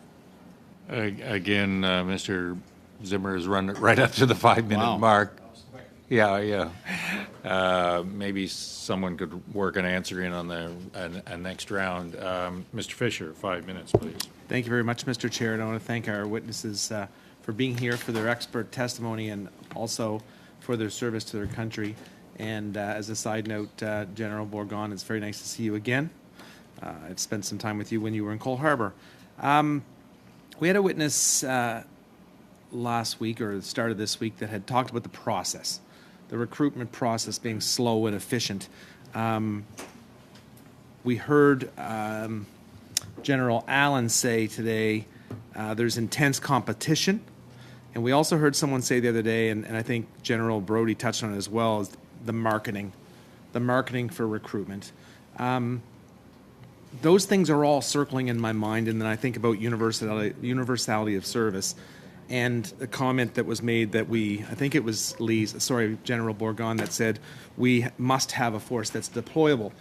Again, Mr. Zimmer has run right up to the 5-minute mark. Yeah. Maybe someone could work an answer in on a next round. Mr. Fisher, 5 minutes, please. Thank you very much, Mr. Chair. And I want to thank our witnesses for being here, for their expert testimony, and also for their service to their country. And as a side note, General Bourgon, it's very nice to see you again. I've spent some time with you when you were in Cole Harbour. We had a witness last week or the start of this week that had talked about the process, the recruitment process being slow and efficient. We heard General Allen say today there's intense competition. And we also heard someone say the other day, and I think General Brody touched on it as well, is the marketing for recruitment. Those things are all circling in my mind, and then I think about universality of service, and the comment that was made that I think it was General Bourgon, that said we must have a force that's deployable.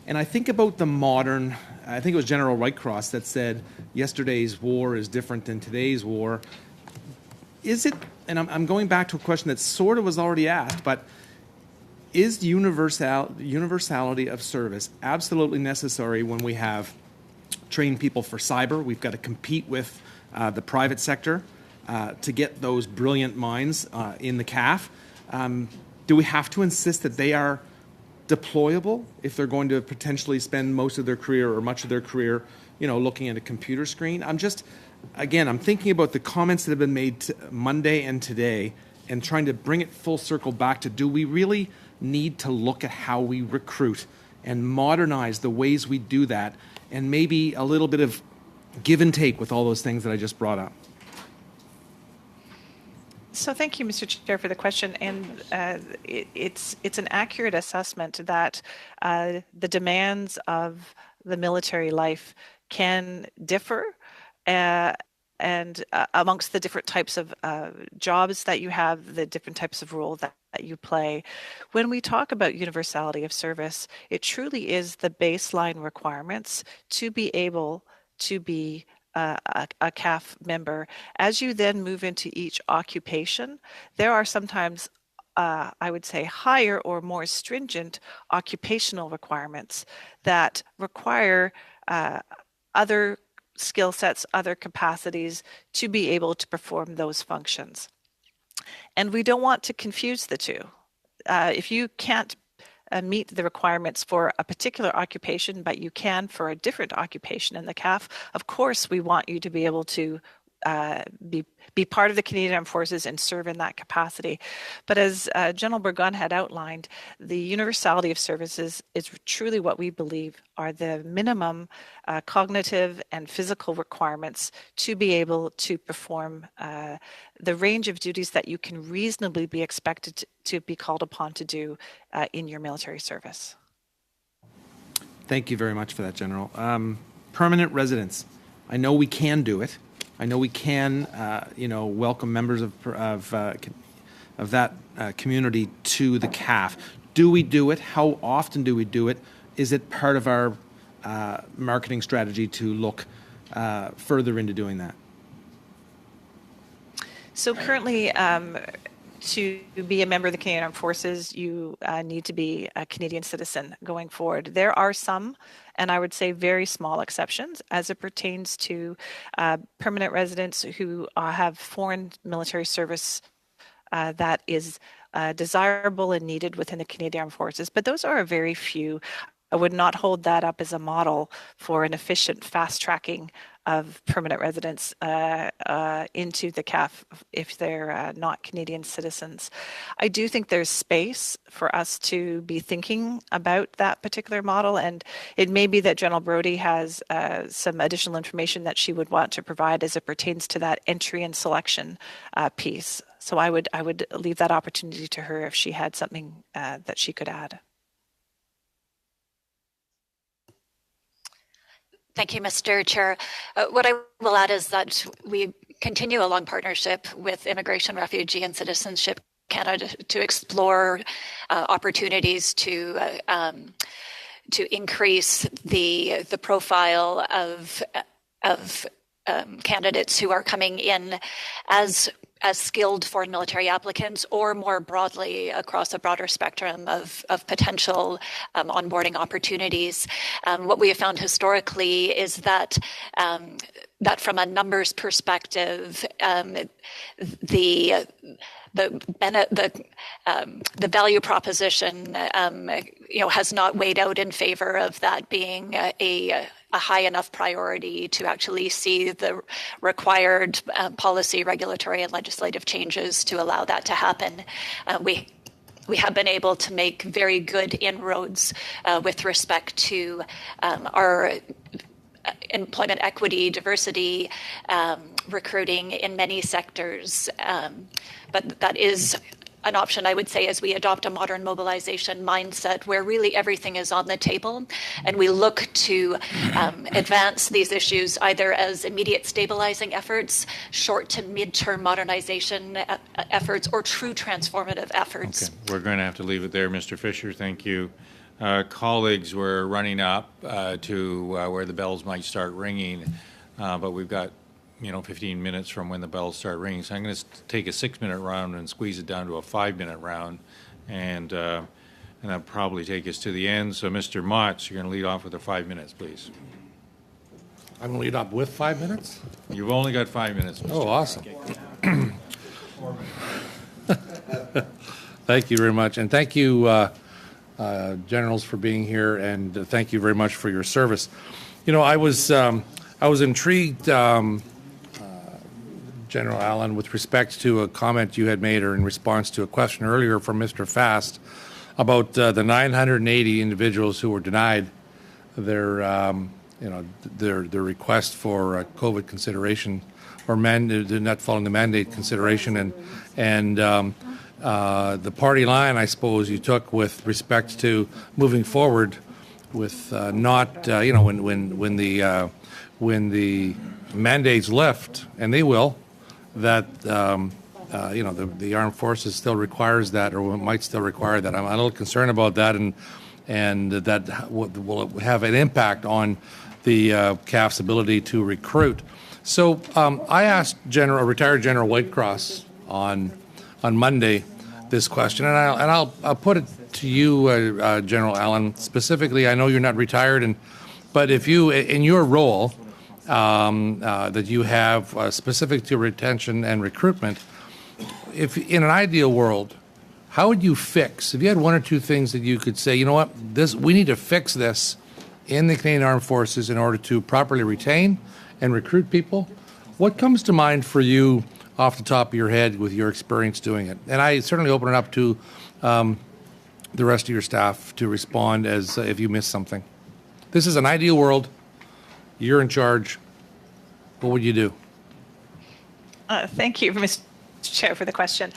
And I think about I think it was General Whitecross that said yesterday's war is different than today's war. Is it, and I'm going back to a question that sort of was already asked, but is universality of service absolutely necessary when we have trained people for cyber? We've got to compete with the private sector to get those brilliant minds in the CAF. Do we have to insist that they are deployable if they're going to potentially spend most of their career or much of their career, looking at a computer screen? I'm thinking about the comments that have been made Monday and today, and trying to bring it full circle back to, do we really need to look at how we recruit and modernize the ways we do that, and maybe a little bit of give and take with all those things that I just brought up? So thank you, Mr. Chair, for the question. And it's an accurate assessment that the demands of the military life can differ amongst the different types of jobs that you have, the different types of role that you play. When we talk about universality of service, it truly is the baseline requirements to be able to be a CAF member. As you then move into each occupation, there are sometimes I would say higher or more stringent occupational requirements that require other skill sets, other capacities to be able to perform those functions. And we don't want to confuse the two. If you can't meet the requirements for a particular occupation, but you can for a different occupation in the CAF, of course we want you to be able to be part of the Canadian Armed Forces and serve in that capacity. But as General Bourgon had outlined, the universality of services is truly what we believe are the minimum cognitive and physical requirements to be able to perform the range of duties that you can reasonably be expected to be called upon to do in your military service. Thank you very much for that, General. Permanent residence. I know we can do it. I know we can, welcome members of that community to the CAF. Do we do it? How often do we do it? Is it part of our marketing strategy to look further into doing that? So currently, to be a member of the Canadian Armed Forces, you need to be a Canadian citizen going forward. There are some, and I would say very small exceptions as it pertains to permanent residents who have foreign military service that is desirable and needed within the Canadian Armed Forces, but those are a very few. I would not hold that up as a model for an efficient fast tracking of permanent residents into the CAF if they're not Canadian citizens. I do think there's space for us to be thinking about that particular model, and it may be that General Brody has some additional information that she would want to provide as it pertains to that entry and selection piece. So I would leave that opportunity to her if she had something that she could add. Thank you, Mr. Chair. What I will add is that we continue a long partnership with Immigration, Refugee and Citizenship Canada to explore opportunities to increase the profile of candidates who are coming in as skilled foreign military applicants, or more broadly across a broader spectrum of potential onboarding opportunities. What we have found historically is that from a numbers perspective, the value proposition has not weighed out in favor of that being a high enough priority to actually see the required policy, regulatory, and legislative changes to allow that to happen. We have been able to make very good inroads with respect to our employment equity, diversity, recruiting in many sectors. But that is an option, I would say, as we adopt a modern mobilization mindset where really everything is on the table, and we look to advance these issues either as immediate stabilizing efforts, short to mid-term modernization efforts, or true transformative efforts. Okay. We're going to have to leave it there, Mr. Fisher. Thank you. Colleagues, we're running up to where the bells might start ringing, but we've got 15 minutes from when the bells start ringing. So I'm going to take a 6-minute round and squeeze it down to a 5-minute round, and that'll probably take us to the end. So, Mr. Motz, you're going to lead off with the 5 minutes, please. I'm going to lead up with 5 minutes? You've only got 5 minutes, Mr. Oh, awesome. Thank you very much, and thank you, generals, for being here, and thank you very much for your service. I was intrigued, General Allen, with respect to a comment you had made, or in response to a question earlier from Mr. Fast, about the 980 individuals who were denied their request for COVID consideration, or not following the mandate consideration, and the party line, I suppose, you took with respect to moving forward not when the mandates lift, and they will, that the armed forces still requires that, or might still require that. I'm a little concerned about that, and that will have an impact on the CAF's ability to recruit. So I asked retired General Whitecross on Monday this question, and I'll put it to you, General Allen, specifically. I know you're not retired, but if you, in your role that you have specific to retention and recruitment, if in an ideal world, how would you fix, if you had one or two things that you could say, you know what, we need to fix this in the Canadian Armed Forces in order to properly retain and recruit people, what comes to mind for you off the top of your head with your experience doing it? And I certainly open it up to the rest of your staff to respond as if you miss something. This is an ideal world. You're in charge. What would you do? Thank you, Mr. Chair, for the question.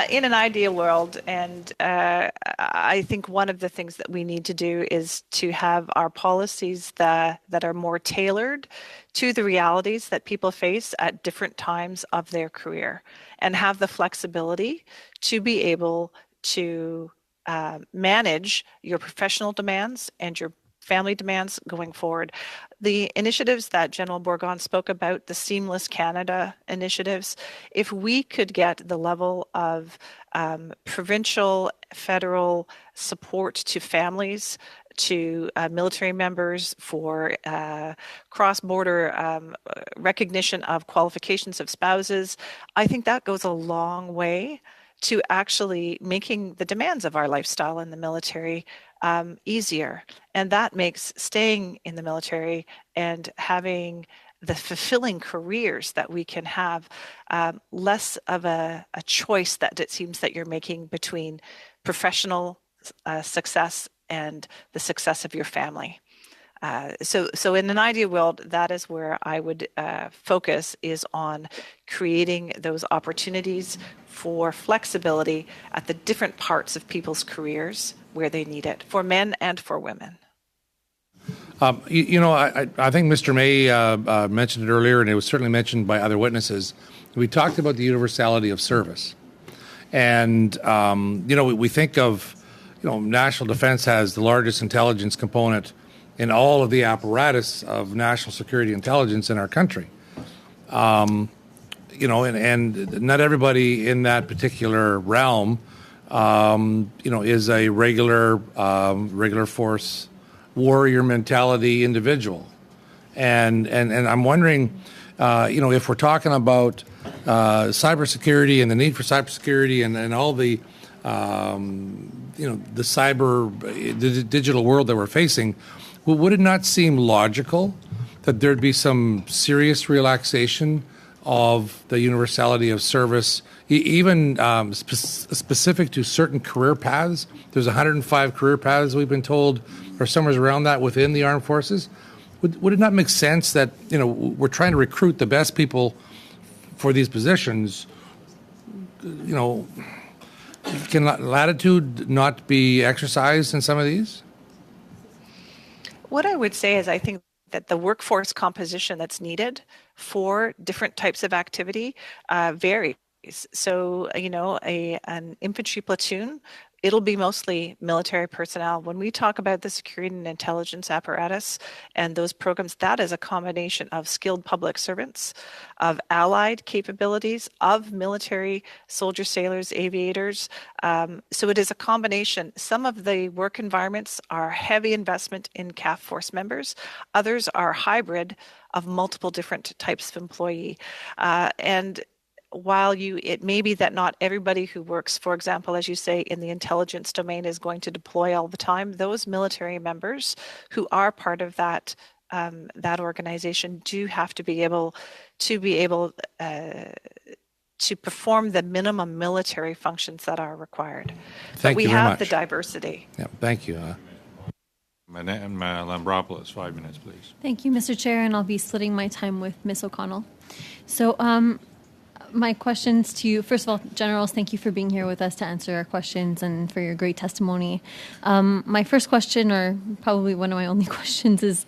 In an ideal world, and I think one of the things that we need to do is to have our policies that are more tailored to the realities that people face at different times of their career, and have the flexibility to be able to manage your professional demands and your family demands going forward. The initiatives that General Bourgon spoke about, the Seamless Canada initiatives, if we could get the level of provincial, federal support to families, to military members, for cross-border recognition of qualifications of spouses, I think that goes a long way to actually making the demands of our lifestyle in the military easier. And that makes staying in the military and having the fulfilling careers that we can have less of a choice that it seems that you're making between professional success and the success of your family. So in an ideal world, that is where I would focus, is on creating those opportunities for flexibility at the different parts of people's careers where they need it, for men and for women. I think Mr. May mentioned it earlier, and it was certainly mentioned by other witnesses. We talked about the universality of service. And, we think of, national defense has the largest intelligence component in all of the apparatus of national security intelligence in our country. And not everybody in that particular realm, is a regular force warrior mentality individual. And I'm wondering, if we're talking about cybersecurity and the need for cybersecurity and all the, the digital world that we're facing, would it not seem logical that there'd be some serious relaxation of the universality of service, even specific to certain career paths? There's 105 career paths, we've been told, or somewhere around that within the armed forces. Would it not make sense that, we're trying to recruit the best people for these positions? Can latitude not be exercised in some of these? What I would say is I think that the workforce composition that's needed for different types of activity varies. So, an infantry platoon, it'll be mostly military personnel. When we talk about the security and intelligence apparatus and those programs, that is a combination of skilled public servants, of allied capabilities, of military soldiers, sailors, aviators. So it is a combination. Some of the work environments are heavy investment in CAF force members. Others are hybrid of multiple different types of employee. And while it may be that not everybody who works, for example, as you say, in the intelligence domain is going to deploy all the time, those military members who are part of that organization do have to be able to perform the minimum military functions that are required. Thank you very much. But we have the diversity. Yeah, thank you. Madame Lambropoulos, 5 minutes, please. Thank you, Mr. Chair, and I'll be splitting my time with Ms. O'Connell. So, my questions to you. First of all, Generals, thank you for being here with us to answer our questions and for your great testimony. My first question, or probably one of my only questions, is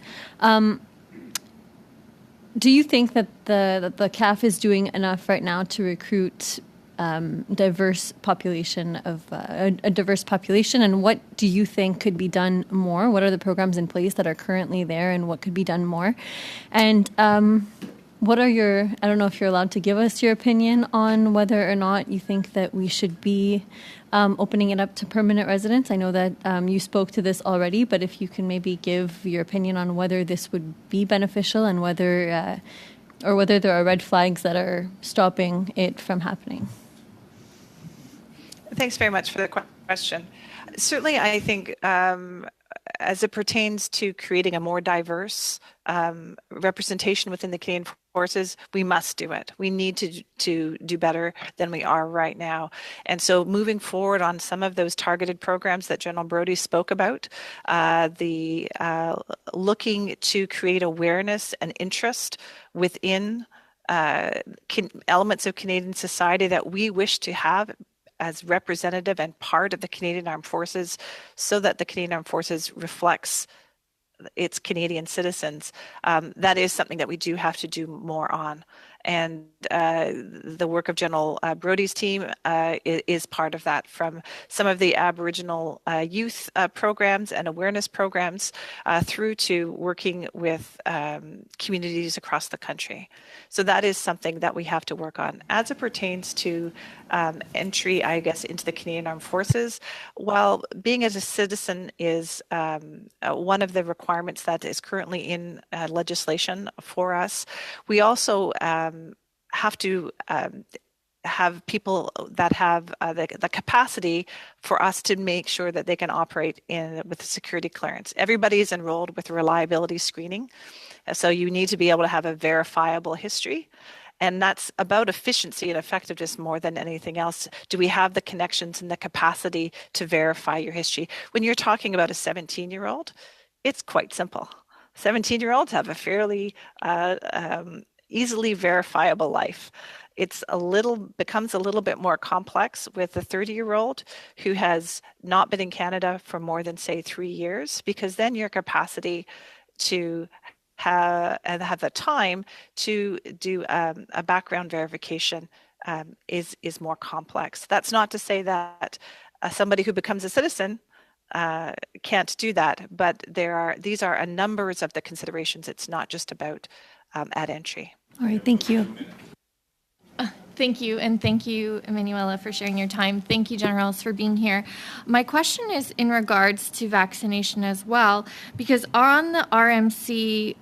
do you think that the CAF is doing enough right now to recruit diverse population, and what do you think could be done more? What are the programs in place that are currently there, and what could be done more? And what are your, I don't know if you're allowed to give us your opinion on whether or not you think that we should be opening it up to permanent residents. I know that you spoke to this already, but if you can maybe give your opinion on whether this would be beneficial and whether there are red flags that are stopping it from happening. Thanks very much for the question. Certainly, I think as it pertains to creating a more diverse representation within the Canadian Forces, we must do it. We need to do better than we are right now. And so moving forward on some of those targeted programs that General Brody spoke about, looking to create awareness and interest within elements of Canadian society that we wish to have as representative and part of the Canadian Armed Forces, so that the Canadian Armed Forces reflects its Canadian citizens. That is something that we do have to do more on. And the work of General Brody's team is part of that, from some of the Aboriginal youth programs and awareness programs through to working with communities across the country. So that is something that we have to work on. As it pertains to entry, I guess, into the Canadian Armed Forces, while being as a citizen is one of the requirements that is currently in legislation for us, we also have to have people that have the capacity for us to make sure that they can operate with security clearance. Everybody is enrolled with reliability screening, so you need to be able to have a verifiable history. And that's about efficiency and effectiveness more than anything else. Do we have the connections and the capacity to verify your history? When you're talking about a 17-year-old, it's quite simple. 17-year-olds have a fairly easily verifiable life. It's becomes a little bit more complex with a 30-year-old who has not been in Canada for more than, say, 3 years, because then your capacity to have the time to do a background verification is more complex. That's not to say that somebody who becomes a citizen can't do that, but these are a numbers of the considerations. It's not just about at entry. All right, thank you. Thank you, and thank you, Emanuela, for sharing your time. Thank you, Generals, for being here. My question is in regards to vaccination as well, because on the RMC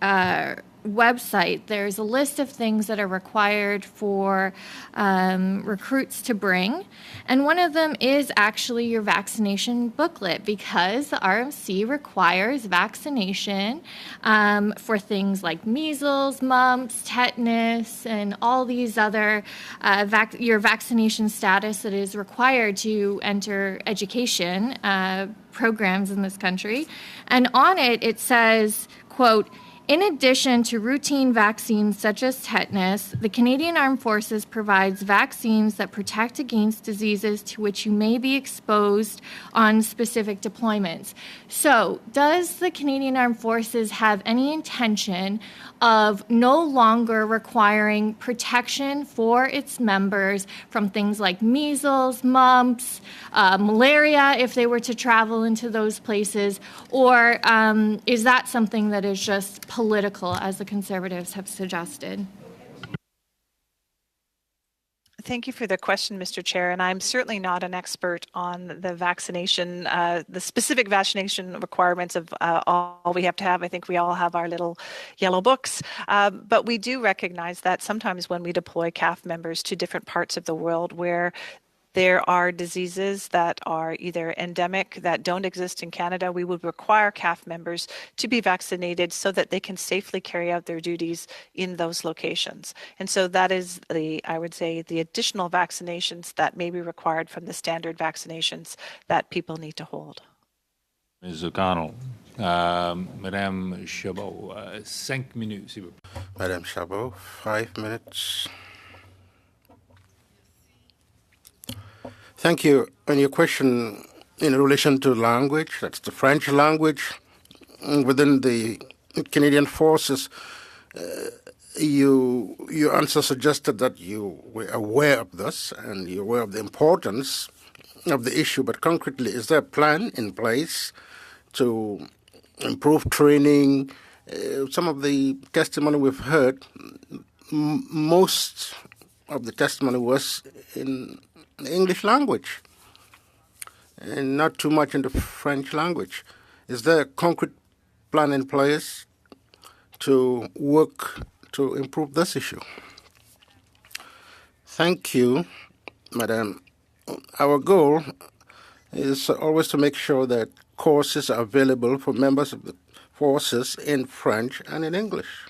website, there's a list of things that are required for recruits to bring, and one of them is actually your vaccination booklet, because the RMC requires vaccination for things like measles, mumps, tetanus, and all these other your vaccination status that is required to enter education programs in this country. And on it, it says, quote, "In addition to routine vaccines such as tetanus, the Canadian Armed Forces provides vaccines that protect against diseases to which you may be exposed on specific deployments." So, does the Canadian Armed Forces have any intention of no longer requiring protection for its members from things like measles, mumps, malaria if they were to travel into those places, or is that something that is just political, as the Conservatives have suggested? Thank you for the question, Mr. Chair. And I'm certainly not an expert on the vaccination, the specific vaccination requirements of all we have to have. I think we all have our little yellow books. But we do recognize that sometimes when we deploy CAF members to different parts of the world where there are diseases that are either endemic, that don't exist in Canada, we would require CAF members to be vaccinated so that they can safely carry out their duties in those locations. And so that is I would say, the additional vaccinations that may be required from the standard vaccinations that people need to hold. Ms. O'Connell. Madame Chabot, 5 minutes, s'il vous plaît. Madame Chabot, 5 minutes. Thank you. And your question in relation to language, that's the French language, within the Canadian Forces, your answer suggested that you were aware of this and you're aware of the importance of the issue, but concretely, is there a plan in place to improve training? Some of the testimony we've heard, most of the testimony was in the English language and not too much in the French language. Is there a concrete plan in place to work to improve this issue? Thank you, Madam. Our goal is always to make sure that courses are available for members of the forces in French and in English.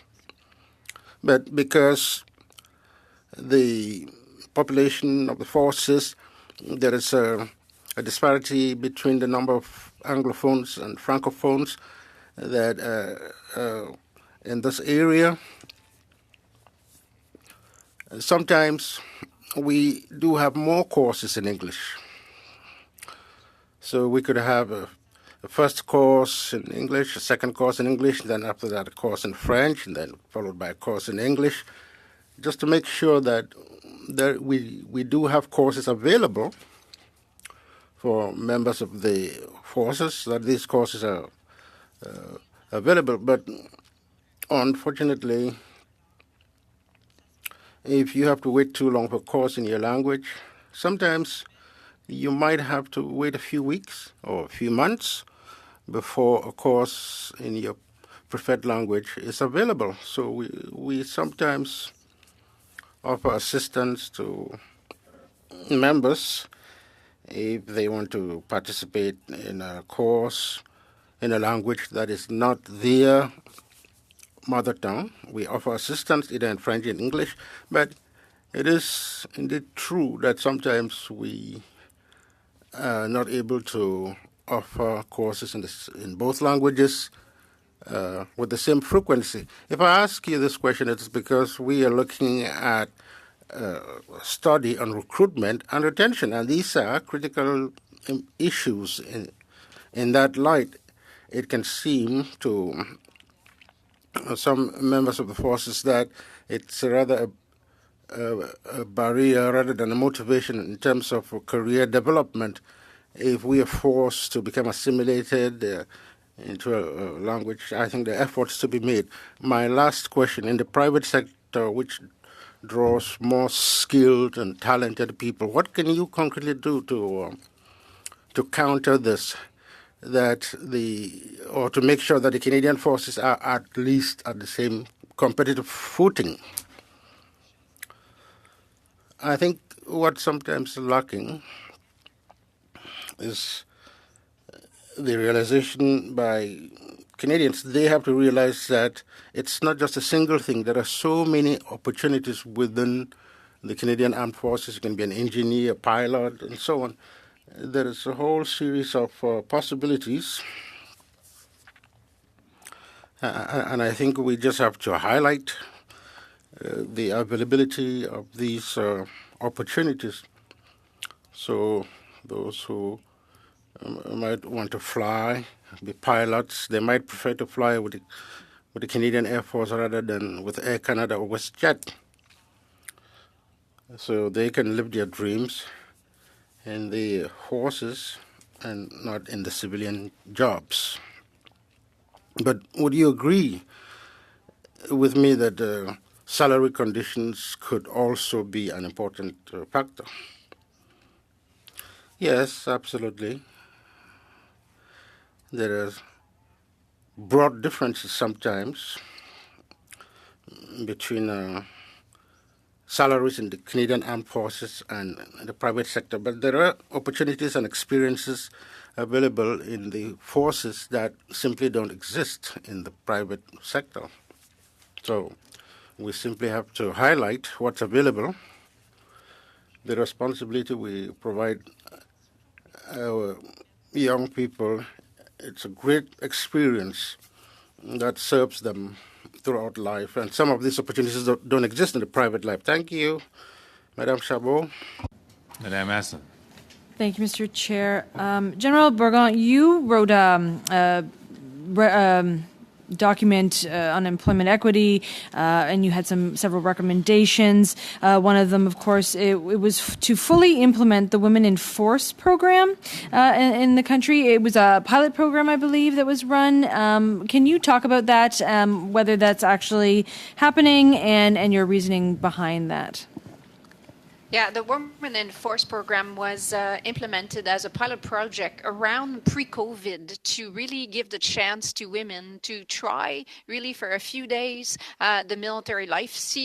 But because the population of the forces, there is a disparity between the number of Anglophones and Francophones that in this area. Sometimes we do have more courses in English. So we could have a first course in English, a second course in English, then after that a course in French, and then followed by a course in English, just to make sure that we do have courses available for members of the forces, that these courses are available. But unfortunately, if you have to wait too long for a course in your language, sometimes you might have to wait a few weeks or a few months before a course in your preferred language is available. So we sometimes offer assistance to members if they want to participate in a course in a language that is not their mother tongue. We offer assistance either in French and English, but it is indeed true that sometimes we are not able to offer courses in both languages with the same frequency. If I ask you this question, it's because we are looking at a study on recruitment and retention, and these are critical issues. In that light, it can seem to some members of the forces that it's rather a barrier rather than a motivation in terms of career development if we are forced to become assimilated into a language. I think the efforts to be made. My last question, in the private sector, which draws more skilled and talented people, what can you concretely do to counter this? Or to make sure that the Canadian forces are at least at the same competitive footing. I think what's sometimes lacking is the realization by Canadians. They have to realize that it's not just a single thing. There are so many opportunities within the Canadian Armed Forces. You can be an engineer, a pilot, and so on. There is a whole series of possibilities, and I think we just have to highlight the availability of these opportunities. So those who might want to fly, be pilots, they might prefer to fly with the Canadian Air Force rather than with Air Canada or WestJet. So they can live their dreams in the forces and not in the civilian jobs. But would you agree with me that salary conditions could also be an important factor? Yes, absolutely. There are broad differences sometimes between salaries in the Canadian Armed Forces and the private sector, but there are opportunities and experiences available in the forces that simply don't exist in the private sector. So we simply have to highlight what's available, the responsibility we provide our young people. It's a great experience that serves them throughout life, and some of these opportunities don't exist in the private life. Thank you, Madame Chabot. Madame Asson. Thank you, Mr. Chair. General Bourgon, you wrote document on employment equity, and you had several recommendations. One of them, of course, it was to fully implement the Women in Force program in the country. It was a pilot program, I believe, that was run. Can you talk about that, whether that's actually happening and your reasoning behind that? Yeah, the Women in Force program was implemented as a pilot project around pre-COVID to really give the chance to women to try really for a few days the military life,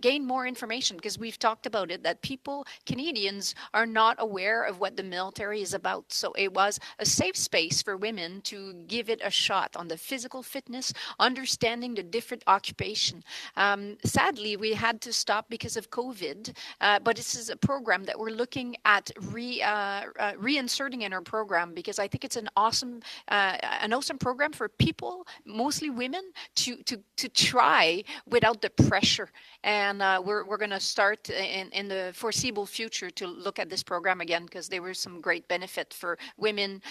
gain more information, because we've talked about it, that Canadians are not aware of what the military is about. So it was a safe space for women to give it a shot on the physical fitness, understanding the different occupation. Sadly, we had to stop because of COVID, but this is a program that we're looking at reinserting in our program, because I think it's an awesome program for people, mostly women, to try without the pressure. And we're going to start in the foreseeable future to look at this program again, because there was some great benefit for women.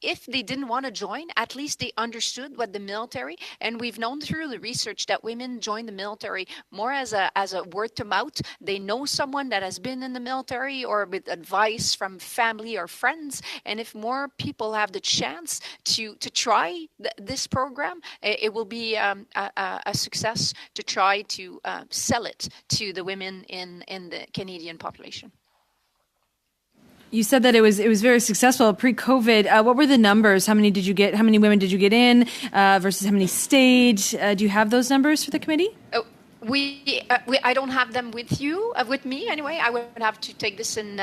If they didn't want to join, at least they understood what the military, and we've known through the research that women join the military more as a word to mouth. They know someone that has been in the military, or with advice from family or friends. And if more people have the chance to try this program, it will be a success to try to sell it to the women in the Canadian population. You said that it was very successful pre-COVID. What were the numbers? How many did you get? How many women did you get in versus how many stayed? Do you have those numbers for the committee? Oh. I don't have them with me anyway. I would have to take this in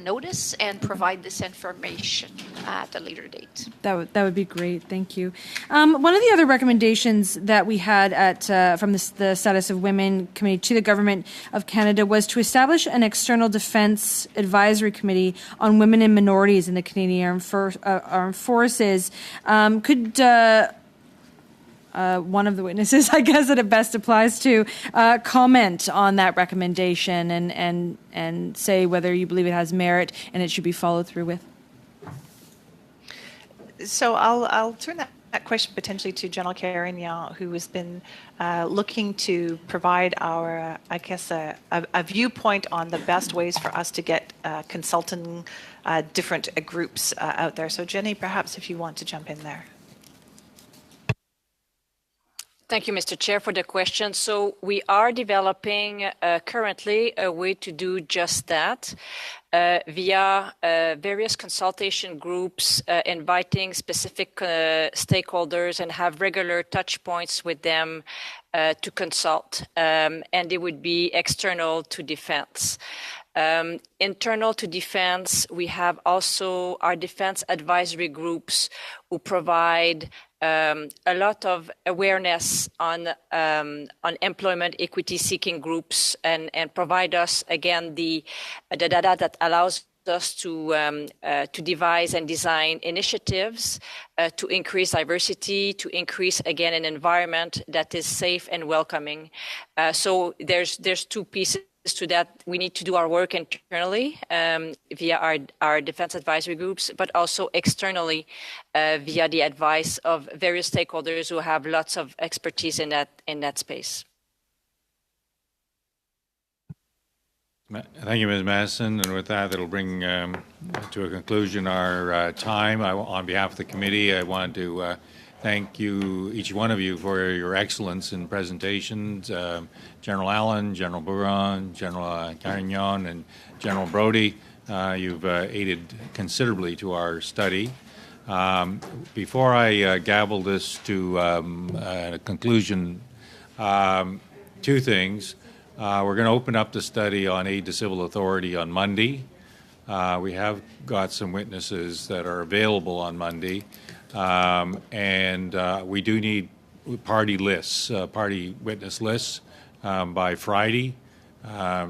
notice and provide this information at a later date. That would be great. Thank you. One of the other recommendations that we had from the Status of Women Committee to the Government of Canada was to establish an external defence advisory committee on women and minorities in the Canadian Armed Forces. Could one of the witnesses, I guess that it best applies to, comment on that recommendation and say whether you believe it has merit and it should be followed through with? So I'll turn that question potentially to General Carignan, who has been looking to provide our, I guess, a viewpoint on the best ways for us to get consulting different groups out there. So Jenny, perhaps if you want to jump in there. Thank you, Mr. Chair, for the question. So we are developing currently a way to do just that via various consultation groups, inviting specific stakeholders and have regular touch points with them to consult. And they would be external to defense. Internal to defense, we have also our defense advisory groups who provide a lot of awareness on employment equity seeking groups and provide us again the data that allows us to devise and design initiatives to increase diversity, to increase again an environment that is safe and welcoming. So there's two pieces to that. We need to do our work internally via our defense advisory groups, but also externally via the advice of various stakeholders who have lots of expertise in that space. Thank you, Ms. Madison. And with that, it'll bring to a conclusion our time. On behalf of the committee, I want to thank you, each one of you, for your excellence in presentations. General Allen, General Bourgon, General Carignan, and General Brody, you've aided considerably to our study. Before I gavel this to a conclusion, two things. We're going to open up the study on aid to civil authority on Monday. We have got some witnesses that are available on Monday. And we do need party lists, party witness lists by Friday,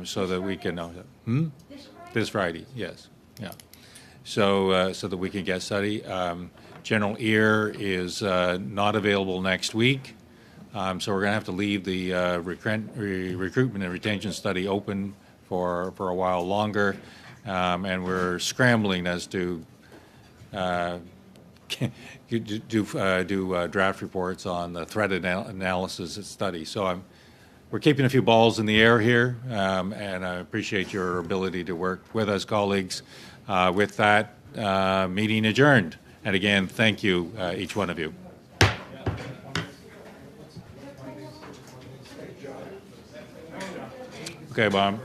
so that we can. This Friday, yes, yeah. So that we can get study. General Ear is not available next week, so we're going to have to leave the recruitment and retention study open for a while longer. and we're scrambling as to do draft reports on the threat analysis study. So we're keeping a few balls in the air here, and I appreciate your ability to work with us, colleagues. With that, meeting adjourned. And again, thank you, each one of you. Okay, Bob.